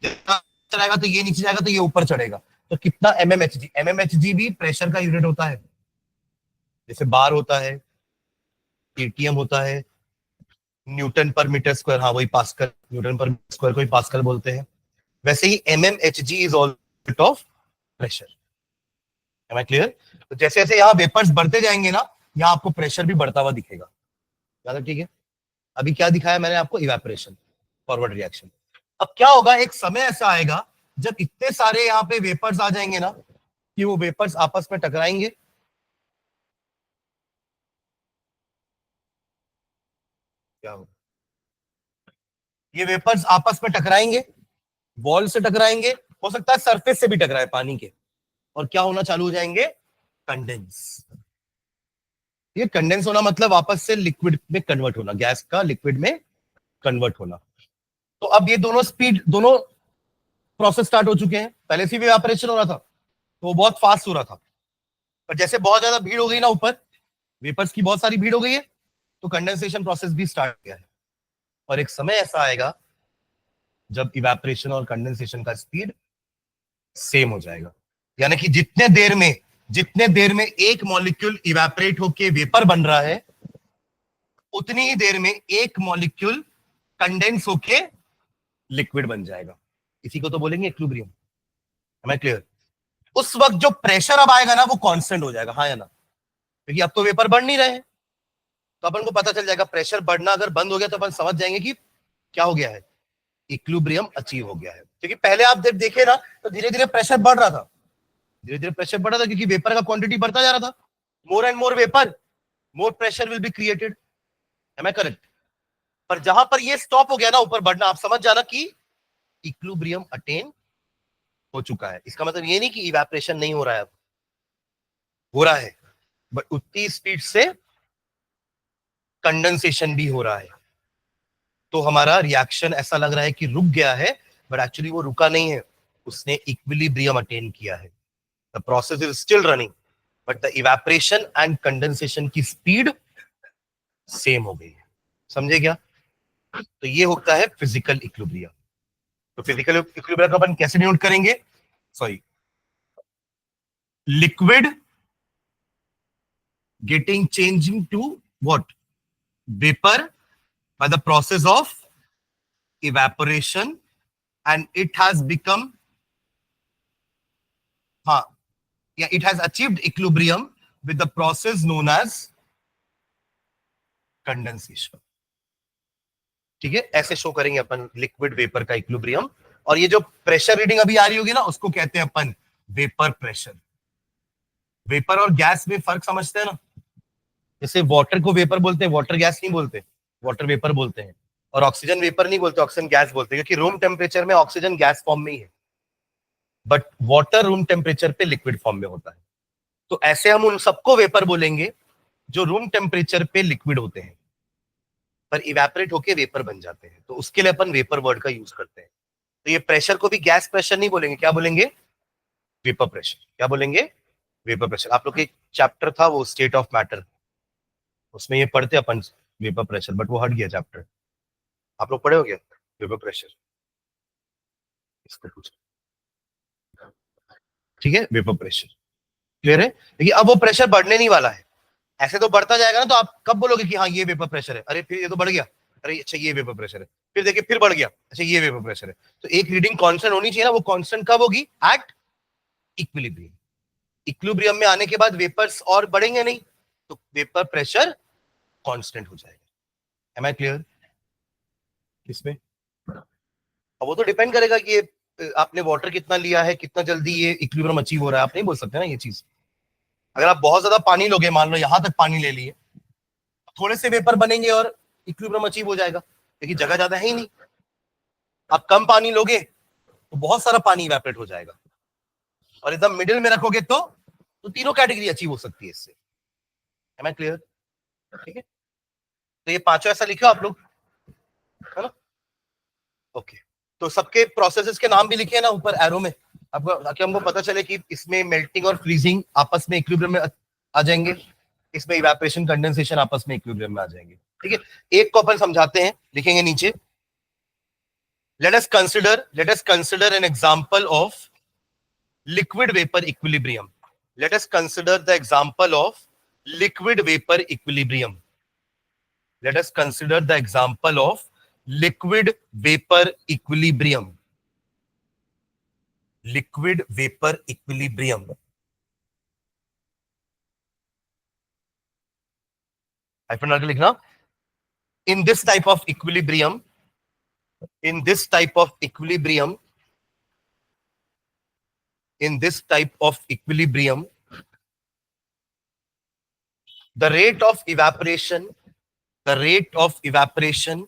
जितना चढ़ेगा तो ये नीचे जाएगा तो ये ऊपर चढ़ेगा। तो कितना एमएमएचजी, एमएमएचजी भी प्रेशर का यूनिट होता है, जैसे बार होता है, एटीएम होता है, न्यूटन पर मीटर स्क्वायर, हाँ वही pascal, newton per metre square को ही पास्कल बोलते हैं। वैसे ही mmHg is all unit of pressure. Am I clear? तो जैसे जैसे यहाँ वेपर्स बढ़ते जाएंगे ना, यहाँ आपको प्रेशर भी बढ़ता हुआ दिखेगा। ज्यादा ठीक है? अभी क्या दिखाया मैंने आपको? Evaporation, forward reaction. अब क्या होगा, एक समय ऐसा आएगा जब इतने सारे यहाँ पे वेपर्स आ जाएंगे ना कि वो वेपर्स आपस में टकराएंगे। क्या होगा? ये वेपर्स आपस में टकराएंगे, वॉल से टकराएंगे, हो सकता है सरफेस से भी टकराए पानी के, और क्या होना चालू हो जाएंगे? कंडेंस। ये कंडेंस होना मतलब वापस से लिक्विड में कन्वर्ट होना, गैस का लिक्विड में कन्वर्ट होना। तो अब ये दोनों स्पीड, दोनों प्रोसेस स्टार्ट हो चुके हैं। पहले से भी ऑपरेशन हो रहा था तो वो बहुत फास्ट हो रहा था, पर जैसे बहुत ज्यादा भीड़ हो गई ना, ऊपर वेपर्स की बहुत सारी भीड़ हो गई है, तो कंडेंसेशन प्रोसेस भी स्टार्ट किया है। और एक समय ऐसा आएगा जब इवेपोरेशन और कंडेंसेशन का स्पीड सेम हो जाएगा, यानी कि जितने देर में एक मॉलिक्यूल इवेपोरेट होके वेपर बन रहा है, उतनी ही देर में एक मॉलिक्यूल कंडेंस होके लिक्विड बन जाएगा। इसी को तो बोलेंगे इक्विलिब्रियम। M I clear? उस वक्त जो प्रेशर अब आएगा ना वो कांस्टेंट हो जाएगा, हाँ या ना? क्योंकि अब तो वेपर बढ़ नहीं रहे हैं, तो अपन को पता चल जाएगा प्रेशर बढ़ना अगर बंद हो गया तो अपन समझ जाएंगे कि क्या हो गया है, इक्विलिब्रियम अचीव हो गया है। क्योंकि पहले आप जब देखे ना तो धीरे धीरे प्रेशर बढ़ रहा था, धीरे धीरे प्रेशर बढ़ रहा था, क्योंकि वेपर का क्वांटिटी बढ़ता जा रहा था। More and more vapour, more pressure will be created. Am I correct? पर जहां पर ये स्टॉप हो गया ना ऊपर बढ़ना, आप समझ जाना कि इक्विलिब्रियम अटेन हो चुका है। इसका मतलब ये नहीं कि इवेपोरेशन नहीं हो रहा है, अब हो रहा है, बट उतनी स्पीड से कंडेंसेशन भी हो रहा है। तो हमारा रिएक्शन ऐसा लग रहा है कि रुक गया है, बट एक्चुअली वो रुका नहीं है, उसने इक्विलिब्रियम अटेन किया है। The process is still running, but the evaporation and condensation की स्पीड सेम हो गई है। समझे क्या? तो ये होता है फिजिकल इक्विलिब्रियम। तो फिजिकल इक्विलिब्रियम को अपन कैसे डिनोट करेंगे? Sorry, liquid getting changing to what? Vapor by the process of evaporation, and it has become, it has achieved equilibrium with the process known as condensation. ठीक है, ऐसे show करेंगे अपन liquid vapour का equilibrium. और ये जो pressure reading अभी आ रही होगी ना, उसको कहते हैं अपन वेपर प्रेशर। वेपर और गैस में फर्क समझते हैं ना? जैसे वाटर को वेपर बोलते हैं, वाटर गैस नहीं बोलते, वाटर वेपर बोलते हैं। और ऑक्सीजन वेपर नहीं बोलते, ऑक्सीजन गैस बोलते हैं, क्योंकि रूम टेम्परेचर में ऑक्सीजन गैस फॉर्म में ही है, बट वाटर रूम टेम्परेचर पे लिक्विड फॉर्म में होता है। तो ऐसे हम उन सबको वेपर बोलेंगे जो रूम टेम्परेचर पे लिक्विड होते हैं पर इवेपोरेट होके वेपर बन जाते हैं। तो उसके लिए अपन वेपर वर्ड का यूज करते हैं। तो ये प्रेशर को भी गैस प्रेशर नहीं बोलेंगे, क्या बोलेंगे? Vapour pressure. क्या बोलेंगे? Vapour pressure. आप लोग के चैप्टर था वो स्टेट ऑफ मैटर, उसमें ये पढ़ते अपन वेपर प्रेशर, बट वो हट गया चैप्टर। आप लोग पढ़े हो गया वेपर प्रेशर? इसको पूछ, ठीक है, वेपर प्रेशर क्लियर है? देखिए अब वो प्रेशर बढ़ने नहीं वाला है, ऐसे तो बढ़ता जाएगा ना, तो आप कब बोलोगे कि हाँ ये वेपर प्रेशर है? अरे फिर ये तो बढ़ गया, अरे अच्छा ये वेपर प्रेशर है, फिर देखिए फिर बढ़ गया, अच्छा ये वेपर प्रेशर है। तो एक रीडिंग कांस्टेंट होनी चाहिए ना, वो कांस्टेंट कब होगी? At equilibrium. इक्विलिब्रियम में आने के बाद वेपर्स और बढ़ेंगे नहीं, तो वेपर प्रेशर कांस्टेंट हो जाएगा। Am I clear? किसमें? अब वो तो डिपेंड करेगा कि ये आपने वाटर कितना लिया है, कितना जल्दी ये इक्विलिब्रियम अचीव हो रहा है। आप नहीं बोल सकते ना ये चीज। अगर आप बहुत ज्यादा पानी लोगे, मान लो यहां तक पानी ले लिए, थोड़े से वेपर बनेंगे और इक्विलिब्रियम अचीव हो जाएगा, क्योंकि जगह ज्यादा है ही नहीं। आप कम पानी लोगे तो बहुत सारा पानी इवेपोरेट हो जाएगा, और एकदम मिडिल में रखोगे तो तीनों कैटेगरी अचीव हो सकती है इससे। Am I clear? ठीक है, तो ये पांचों ऐसा लिखो आप लोग, है ना? ओके, तो सबके प्रोसेसेस के नाम भी लिखे हैं ना ऊपर एरो में, आपको, ताकि हमको पता चले कि इसमें मेल्टिंग और फ्रीजिंग आपस में इक्विलिब्रियम में आ जाएंगे, इसमें इवेपोरेशन कंडेंसेशन आपस में इक्विलिब्रियम में आ जाएंगे। ठीक है, एक को अपन समझाते हैं, लिखेंगे नीचे। let us consider an example of liquid vapor equilibrium. Let us consider the example of liquid vapor equilibrium. Let us consider the example of liquid vapor equilibrium. Liquid vapor equilibrium. Hyphen लगा लिखना। In this type of equilibrium, in this type of equilibrium, in this type of equilibrium, the rate of evaporation, the rate of evaporation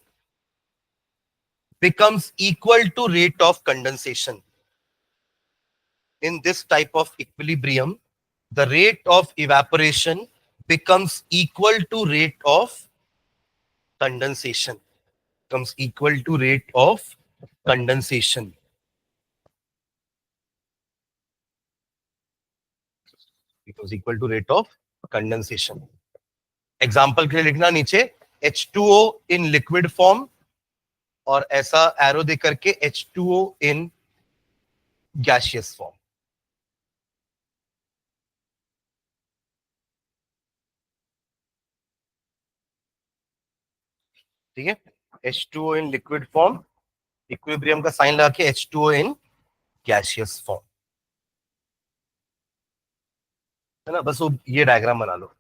becomes equal to rate of condensation. In this type of equilibrium, the rate of evaporation becomes equal to rate of condensation. Becomes equal to rate of condensation. Becomes equal to rate of condensation. Example के लिए लिखना नीचे H2O in liquid form, और ऐसा arrow दे करके H2O in gaseous form. ठीक है, H2O in liquid form, equilibrium का साइन लगा के H2O in gaseous form, है ना? बस वो ये डायग्राम बना लो।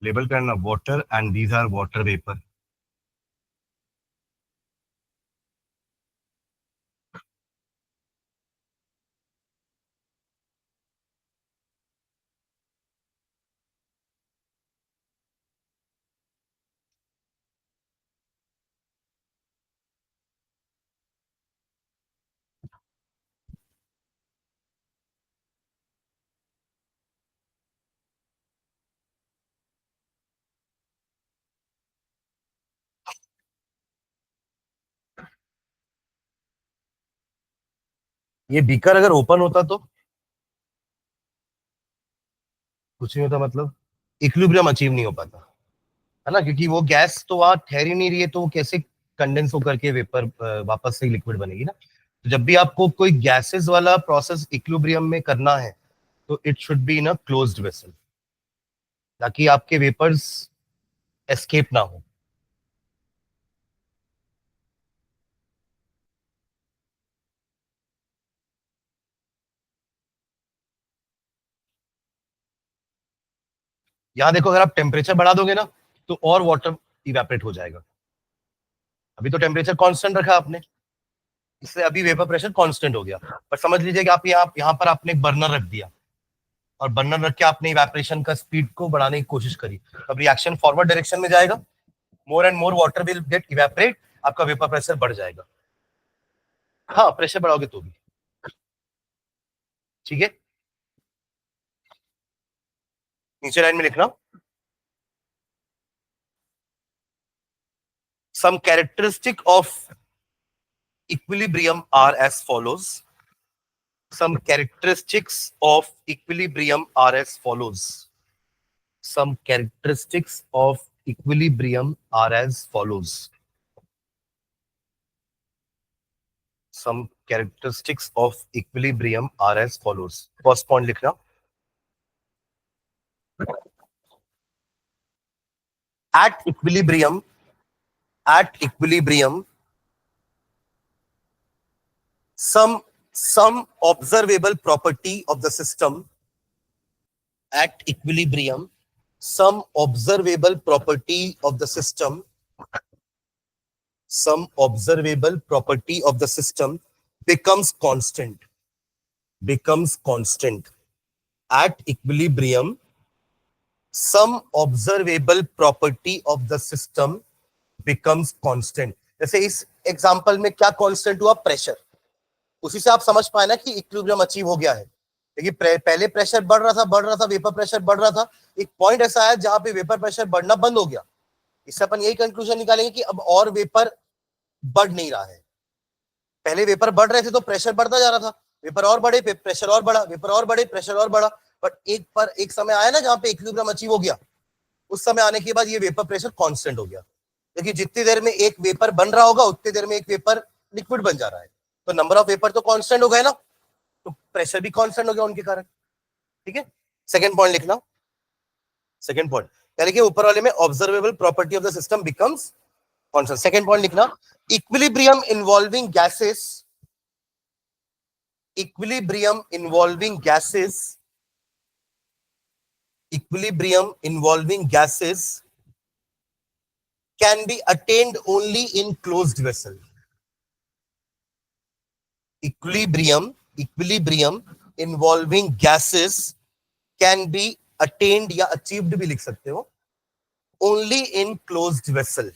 लेबल करना water and these are water vapour. ये बीकर अगर ओपन होता तो कुछ नहीं होता, मतलब इक्विलिब्रियम अचीव नहीं हो पाता, है ना? क्योंकि वो गैस तो वहां ठहर ही नहीं रही है, तो वो कैसे कंडेंस होकर के वेपर वापस से लिक्विड बनेगी ना? तो जब भी आपको कोई गैसेस वाला प्रोसेस इक्विलिब्रियम में करना है तो it should be in a closed vessel, ताकि आपके वेपर्स एस्केप ना हो। यहां देखो, अगर आप टेम्परेचर बढ़ा दोगे ना तो और वाटर इवेपोरेट हो जाएगा। अभी तो टेम्परेचर कांस्टेंट रखा आपने, इससे अभी वेपर प्रेशर कांस्टेंट हो गया। पर समझ लीजिए कि आप यहाँ पर आपने एक बर्नर रख दिया, और बर्नर रख के आपने इवेपोरेशन का स्पीड को बढ़ाने की कोशिश करी, अब रिएक्शन फॉरवर्ड डायरेक्शन में जाएगा, मोर and more water will get evaporate, आपका वेपर प्रेशर बढ़ जाएगा। हाँ, प्रेशर बढ़ाओगे तो भी। ठीक है, नीचे लाइन में लिखना, some characteristic of equilibrium are as follows. Some characteristics of equilibrium are as follows. Some characteristics of equilibrium are as follows. Some characteristics of equilibrium are as follows. First point लिखना, at equilibrium, at equilibrium, some observable property of the system at equilibrium, some observable property of the system, some observable property of the system becomes constant at equilibrium. Some observable property of the system becomes constant. जैसे इस example में क्या constant हुआ? Pressure. उसी से आप समझ पाए ना कि इक्विलिब्रियम अचीव हो गया है. देखिए पहले प्रेशर बढ़ रहा था, वेपर प्रेशर बढ़ रहा था. एक पॉइंट ऐसा आया जहां पे वेपर प्रेशर बढ़ना बंद हो गया. इससे अपन यही कंक्लूजन निकालेंगे कि अब और वेपर बढ़ नहीं रहा है. पहले वेपर बढ़ रहे थे तो प्रेशर बढ़ता जा रहा था, वेपर और बढ़े, प्रेशर और बढ़ा, वेपर और बढ़े, प्रेशर और बढ़ा. बट एक समय आया ना जहां पे इक्विलिब्रियम अचीव हो गया. उस समय आने के बाद ये वेपर प्रेशर कांस्टेंट हो गया. देखिए जितनी देर में एक वेपर बन रहा होगा उतनी देर में एक वेपर लिक्विड बन जा रहा है. तो नंबर ऑफ वेपर तो कांस्टेंट हो गए ना, तो प्रेशर भी कांस्टेंट हो गया उनके कारण. ठीक है, सेकंड पॉइंट लिखना. सेकंड पॉइंट यानी कि ऊपर वाले में observable property of the system becomes constant. Second point लिखना, equilibrium involving gases, equilibrium involving gases can be attained only in closed vessel. Equilibrium involving gases can be attained या achieved भी लिख सकते हो, only in closed vessel.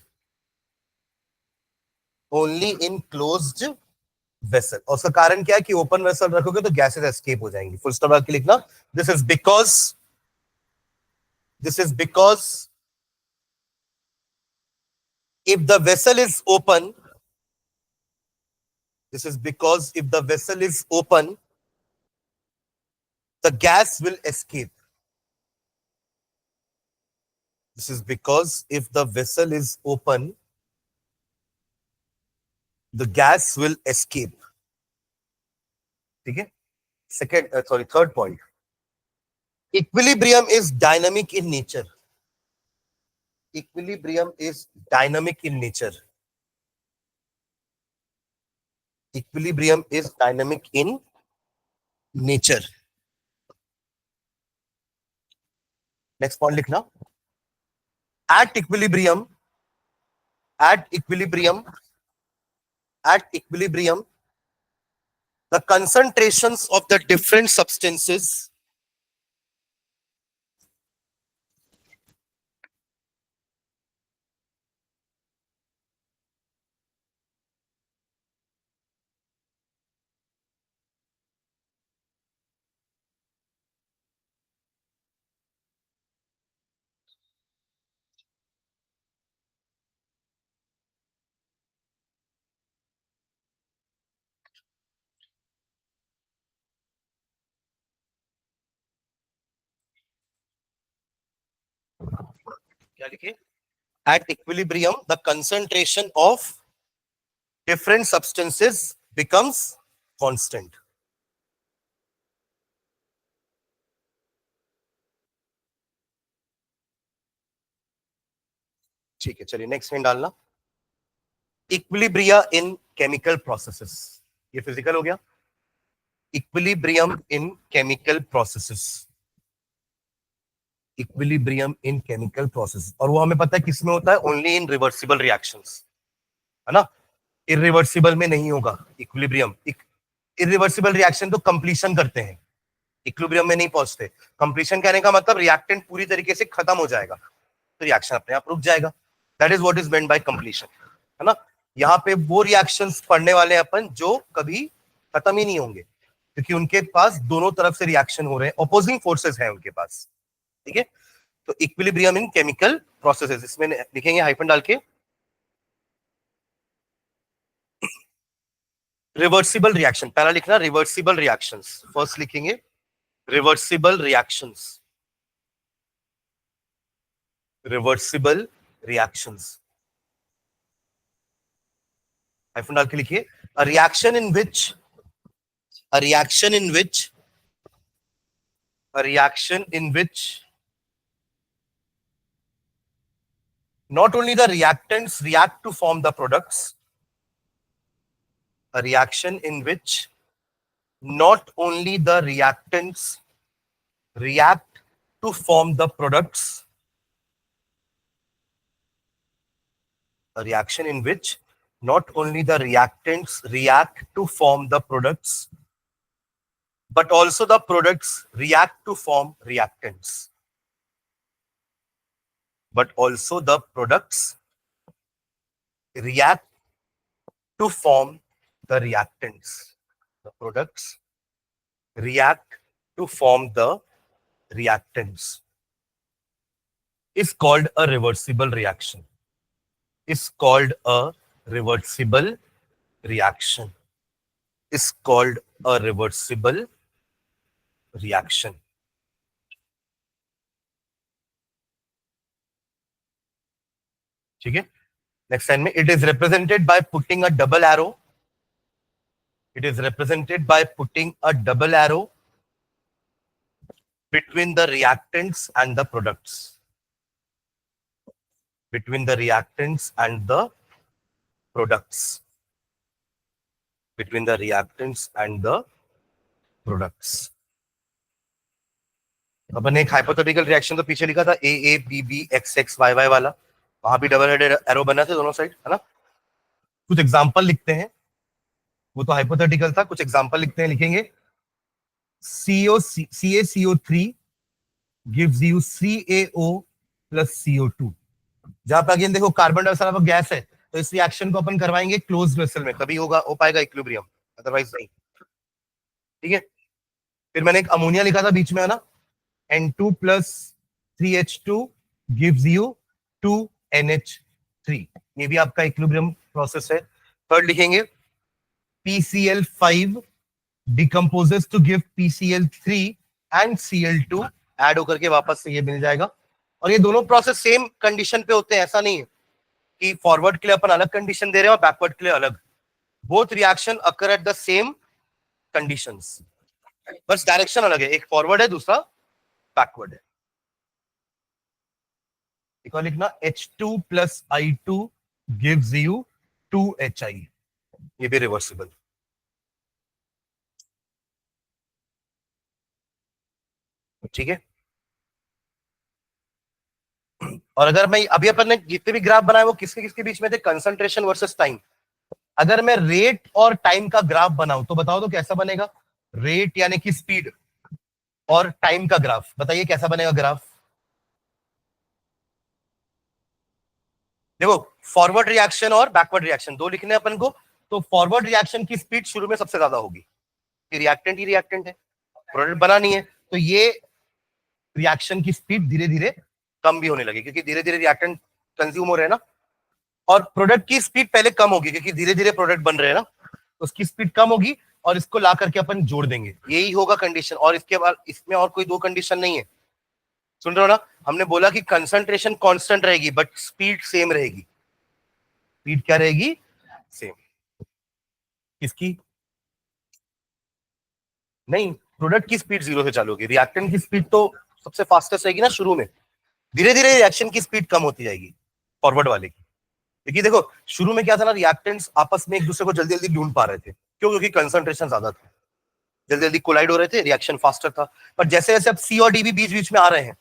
Only in closed vessel. और उसका कारण क्या है कि ओपन वेसल रखोगे तो गैसेस एस्केप हो जाएंगी. फुल स्टॉप के लिखना, this is because if the vessel is open, this is because if the vessel is open the gas will escape. This is because if the vessel is open the gas will escape. ठीक है. Third point, equilibrium is dynamic in nature. Equilibrium is dynamic in nature. Equilibrium is dynamic in nature. Next point लिखना, at equilibrium the concentrations of the different substances क्या लिखे? At equilibrium the concentration of different substances becomes constant. ठीक है, चलिए next में डालना, equilibria इन chemical processes. ये physical हो गया. इक्विलिब्रियम इन केमिकल प्रोसेसेस, इक्विलिब्रियम इन केमिकल प्रोसेस. और वो हमें पता है किसमें होता है? ओनली इन रिवर्सिबल रिएक्शंस, है ना. इरिवर्सिबल में नहीं होगा इक्विलिब्रियम. इरिवर्सिबल रिएक्शन तो कंप्लीशन करते हैं, इक्विलिब्रियम में नहीं पहुंचते. कंप्लीशन कहने का मतलब रिएक्टेंट पूरी तरीके से खत्म हो जाएगा तो रिएक्शन अपने आप रुक जाएगा. That is what is meant by completion, है ना. यहाँ पे वो रिएक्शंस पढ़ने वाले हैं अपन जो कभी खत्म ही नहीं होंगे, क्योंकि उनके पास दोनों तरफ से रिएक्शन हो रहे हैं, ऑपोजिंग फोर्सेस हैं उनके पास. ठीक है, तो इक्विलिब्रियम इन केमिकल प्रोसेसेस, इसमें लिखेंगे हाइफन डाल के. रिवर्सिबल रिएक्शन पहला लिखना, रिवर्सिबल रिएक्शंस फर्स्ट लिखेंगे. Reversible reactions, reversible reactions hyphen डाल के लिखिए. A reaction in which not only the reactants react to form the products, a reaction in which not only the reactants react to form the products, a reaction in which not only the reactants react to form the products, but also the products react to form reactants. But also the products react to form the reactants. The products react to form the reactants. Is called a reversible reaction. Is called a reversible reaction. Is called a reversible reaction. ठीक है, next line में it is represented by putting a double arrow. It is represented by putting a double arrow between the reactants and the products. Between the reactants and the products. Between the reactants and the products. अपन एक hypothetical reaction तो पीछे लिखा था A A B B X X Y Y वाला, वहां भी double headed arrow बना थे दोनों साइड, है ना. कुछ एग्जांपल लिखते हैं, वो तो हाइपोथेटिकल था. कुछ एग्जांपल लिखते हैं, लिखेंगे CaCO3 gives you CaO plus CO2. जहां पर अगेन देखो कार्बन डाइऑक्साइड गैस है, तो इस रिएक्शन को अपन करवाएंगे क्लोज्ड वेसल में, तभी होगा हो पाएगा इक्विलिब्रियम, अदरवाइज नहीं. ठीक है, फिर मैंने एक अमोनिया लिखा था बीच में, है ना. N2 plus 3H2 gives you 2NH3. ये भी आपका इक्विलिब्रियम प्रोसेस है. थर्ड लिखेंगे PCl5 decomposes to give PCl3 and Cl2, add होकर के वापस से ये मिल जाएगा. और ये दोनों प्रोसेस सेम कंडीशन पे होते हैं, ऐसा नहीं है कि फॉरवर्ड के लिए अपन अलग कंडीशन दे रहे हैं और बैकवर्ड के लिए अलग. Both reaction occur at the same conditions, बस डायरेक्शन अलग है, एक फॉरवर्ड है दूसरा बैकवर्ड है. एक और लिखना H2 plus I2 gives you 2HI. ये भी रिवर्सिबल. ठीक है, और अगर मैं अभी अपन ने जितने भी ग्राफ बनाए वो किसके किसके बीच में थे, कंसंट्रेशन वर्सेस टाइम. अगर मैं रेट और टाइम का ग्राफ बनाऊं तो बताओ तो कैसा बनेगा. रेट यानी कि स्पीड और टाइम का ग्राफ, बताइए कैसा बनेगा ग्राफ. देखो फॉरवर्ड रिएक्शन और बैकवर्ड रिएक्शन दो लिखने अपन को, तो फॉरवर्ड रिएक्शन की स्पीड शुरू में सबसे ज्यादा होगी, रिएक्टेंट ही रिएक्टेंट है, प्रोडक्ट बना नहीं है, तो ये रिएक्शन की स्पीड धीरे धीरे कम भी होने लगी, क्योंकि धीरे धीरे रिएक्टेंट कंज्यूम हो रहे हैं ना. और प्रोडक्ट की स्पीड पहले कम होगी, क्योंकि धीरे धीरे प्रोडक्ट बन रहे हैं ना, उसकी स्पीड कम होगी और इसको ला करके अपन जोड़ देंगे, यही होगा कंडीशन. और इसके बाद इसमें और कोई दो कंडीशन नहीं है. सुन रहे हो ना, हमने बोला कि कंसंट्रेशन कांस्टेंट रहेगी बट स्पीड सेम रहेगी. स्पीड क्या रहेगी, सेम. किसकी नहीं, प्रोडक्ट की स्पीड 0 से चालू होगी, रिएक्टेंट की स्पीड तो सबसे फास्टेस्ट रहेगी ना शुरू में, धीरे धीरे रिएक्शन की स्पीड कम होती जाएगी फॉरवर्ड वाले की. देखिए देखो शुरू में क्या था ना, रिएक्टेंट्स आपस में एक दूसरे को जल्दी जल्दी ढूंढ पा रहे थे, क्यों, क्योंकि कंसंट्रेशन ज्यादा था, जल्दी जल्दी कोलाइड हो रहे थे, रिएक्शन फास्टर था. पर जैसे जैसे अब सी और डी भी बीच बीच में आ रहे हैं,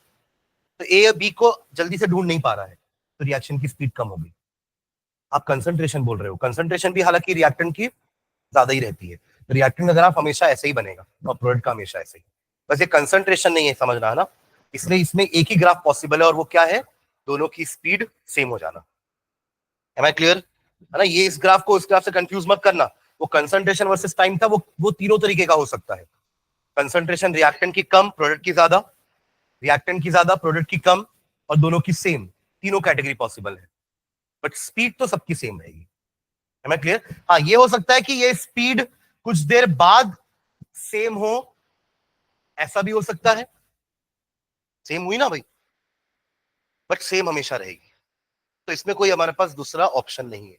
तो ए और बी को जल्दी से ढूंढ नहीं पा रहा है, तो रिएक्शन की स्पीड कम होगी. आप कंसंट्रेशन बोल रहे हो, कंसंट्रेशन भी हालांकि रिएक्टेंट की ज्यादा ही रहती है, तो रिएक्टेंट का ग्राफ हमेशा ऐसे ही बनेगा और प्रोडक्ट का हमेशा ऐसे ही. बस ये कंसंट्रेशन नहीं है, समझना है ना, इसलिए इसमें एक ही ग्राफ पॉसिबल है, और वो क्या है, दोनों की स्पीड सेम हो जाना. एम आई क्लियर, है ना. ये इस ग्राफ को इस ग्राफ से कंफ्यूज मत करना, वो कंसंट्रेशन वर्सेस टाइम था, वो तीनों तरीके का हो सकता है. कंसंट्रेशन रिएक्टेंट की कम, प्रोडक्ट की ज्यादा, रिएक्टेंट की ज्यादा, प्रोडक्ट की कम, और दोनों की सेम, तीनों कैटेगरी पॉसिबल है, बट स्पीड तो सबकी सेम रहेगी. Am I clear. हाँ, ये हो सकता है कि ये स्पीड कुछ देर बाद सेम हो, ऐसा भी हो सकता है. सेम हुई ना भाई, बट सेम हमेशा रहेगी, तो इसमें कोई हमारे पास दूसरा ऑप्शन नहीं है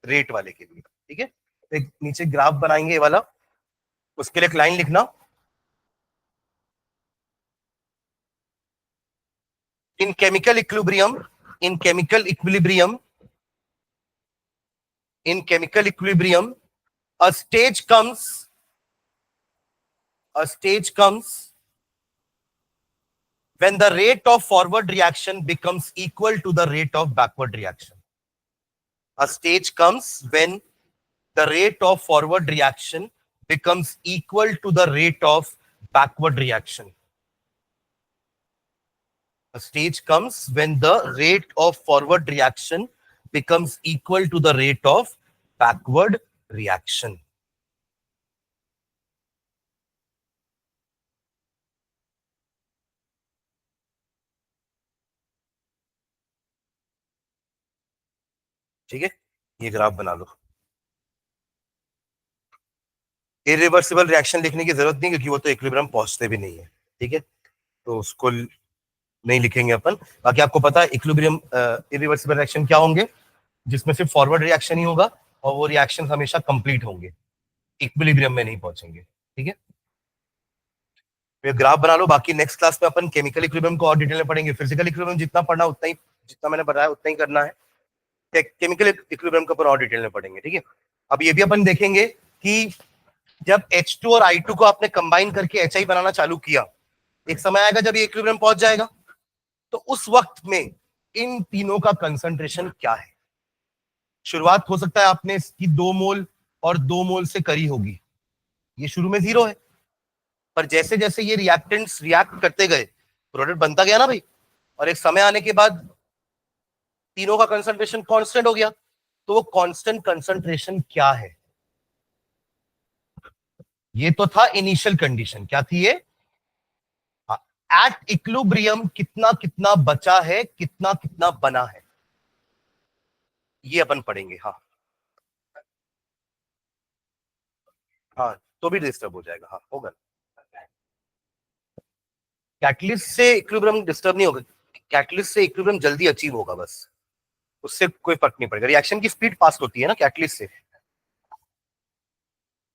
रेट वाले के लिए. ठीक है, एक नीचे ग्राफ बनाएंगे ये वाला, उसके लिए एक लाइन लिखना, इन chemical equilibrium, in chemical equilibrium, in chemical equilibrium a stage comes when the rate of forward reaction becomes equal to the rate of backward reaction. A stage comes when the rate of forward reaction becomes equal to the rate of backward reaction. A stage comes when the rate of forward reaction becomes equal to the rate of backward reaction. ठीक है, ये graph बना लो. Irreversible reaction लिखने की जरूरत नहीं, क्योंकि वो तो इक्विलिब्रियम पहुंचते भी नहीं है. ठीक है, तो उसको नहीं लिखेंगे अपन. बाकी आपको पता है इक्विलिब्रियम इरिवर्सिबल रिएक्शन क्या होंगे, जिसमें सिर्फ फॉरवर्ड रिएक्शन ही होगा और वो रिएक्शन हमेशा कंप्लीट होंगे, इक्विलिब्रियम में नहीं पहुंचेंगे. ठीक है, तो ग्राफ बना लो. बाकी नेक्स्ट क्लास में अपन केमिकल इक्विलिब्रियम को और डिटेल में पढ़ेंगे. फिजिकल इक्विलिब्रियम जितना पढ़ना उतना ही, जितना मैंने बताया उतना ही करना है. केमिकल इक्विलिब्रियम को अपन और डिटेल में पढ़ेंगे. ठीक है, अब ये भी अपन देखेंगे कि जब H2 और I2 को आपने कंबाइन करके HI बनाना चालू किया, एक समय आएगा जब ये इक्विलिब्रियम पहुंच जाएगा, तो उस वक्त में इन तीनों का कंसंट्रेशन क्या है. शुरुआत हो सकता है आपने इसकी 2 मोल और 2 मोल से करी होगी, ये शुरू में 0 है, पर जैसे जैसे ये रिएक्टेंट्स रिएक्ट करते गए प्रोडक्ट बनता गया ना भाई, और एक समय आने के बाद तीनों का कंसंट्रेशन कांस्टेंट हो गया. तो वो कांस्टेंट कंसंट्रेशन क्या है, ये तो था इनिशियल कंडीशन. क्या थी ये, एट इक्विलिब्रियम कितना कितना बचा है, कितना कितना बना है, ये अपन पढ़ेंगे. हाँ हाँ, तो भी डिस्टर्ब हो जाएगा. हाँ होगा, कैटलिस्ट से इक्विलिब्रियम डिस्टर्ब नहीं होगा, कैटलिस्ट से इक्विलिब्रियम जल्दी अचीव होगा, बस उससे कोई फर्क नहीं पड़ेगा. रिएक्शन की स्पीड फास्ट होती है ना कैटलिस्ट से.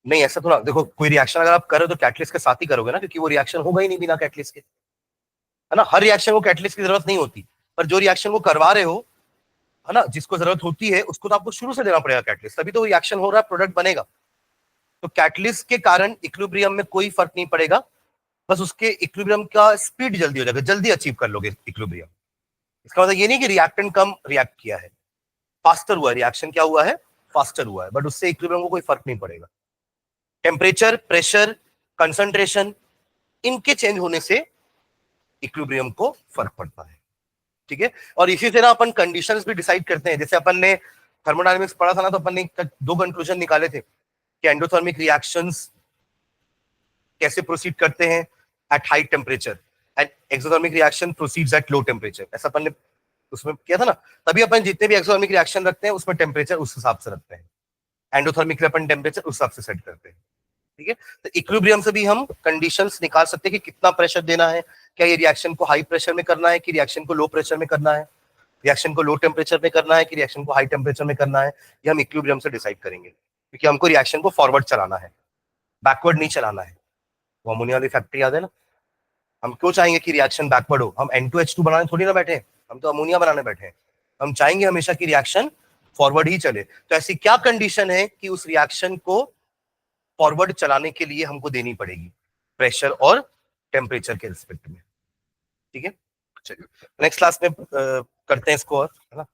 नहीं ऐसा थोड़ा, देखो कोई रिएक्शन अगर आप कर रहे हो तो कैटलिस्ट के साथ ही करोगे ना, क्योंकि वो रिएक्शन होगा ही नहीं बिना कैटलिस्ट के, है ना. हर रिएक्शन को कैटलिस्ट की जरूरत नहीं होती, पर जो रिएक्शन को करवा रहे हो, है ना, जिसको जरूरत होती है, उसको तो आपको शुरू से देना पड़ेगा कैटलिस्ट, तभी तो रिएक्शन हो रहा है, प्रोडक्ट बनेगा. तो कैटलिस्ट के कारण इक्विलिब्रियम में कोई फर्क नहीं पड़ेगा, बस उसके इक्विलिब्रियम का स्पीड जल्दी हो जाएगा, जल्दी अचीव कर लोगे इक्विलिब्रियम. इसका मतलब ये नहीं कि रिएक्टेंट कम रिएक्ट किया है, फास्टर हुआ है रिएक्शन. क्या हुआ है, फास्टर हुआ है, बट उससे इक्विलिब्रियम को कोई फर्क नहीं पड़ेगा. टेम्परेचर, प्रेशर, कंसंट्रेशन, इनके चेंज होने से इक्विलिब्रियम को फर्क पड़ता है. ठीक है, और इसी से ना अपन कंडीशंस भी डिसाइड करते हैं. जैसे अपन ने थर्मोडायनामिक्स पढ़ा था ना, तो अपन ने 2 कंक्लूजन निकाले थे कि एंडोथर्मिक रिएक्शंस कैसे प्रोसीड करते हैं at high temperature, and exothermic reaction proceeds at low temperature. ऐसा अपन ने उसमें किया था ना. तभी अपन जितने भी एक्सोथर्मिक रिएक्शन रखते हैं उसमें टेम्परेचर उस हिसाब से रखते हैं, एंडोथर्मिक अपन टेम्परेचर उस हिसाब से सेट करते हैं. ठीक है, तो इक्विलिब्रियम से भी हम कंडीशंस निकाल सकते हैं कि कितना प्रेशर देना है, क्या ये रिएक्शन को हाई प्रेशर में करना है कि रिएक्शन को लो प्रेशर में करना है, रिएक्शन को लो टेम्परेचर में करना है कि रिएक्शन को हाई टेम्परेचर में करना है. ये हम इक्विलिब्रियम से डिसाइड करेंगे, क्योंकि हमको रिएक्शन को फॉरवर्ड चलाना है, बैकवर्ड नहीं चलाना है. वो अमोनिया वाली फैक्ट्री याद है ना, हम क्यों चाहेंगे कि रिएक्शन बैकवर्ड हो. हम N2H2 बनाने थोड़ी ना बैठे हैं, हम तो अमोनिया बनाने बैठे हैं. हम चाहेंगे हमेशा कि रिएक्शन फॉरवर्ड ही चले. तो ऐसी क्या कंडीशन है कि उस रिएक्शन को फॉरवर्ड चलाने के लिए हमको देनी पड़ेगी, प्रेशर और टेम्परेचर के रिस्पेक्ट में. ठीक है, चलिए नेक्स्ट क्लास में करते हैं इसको और, है ना.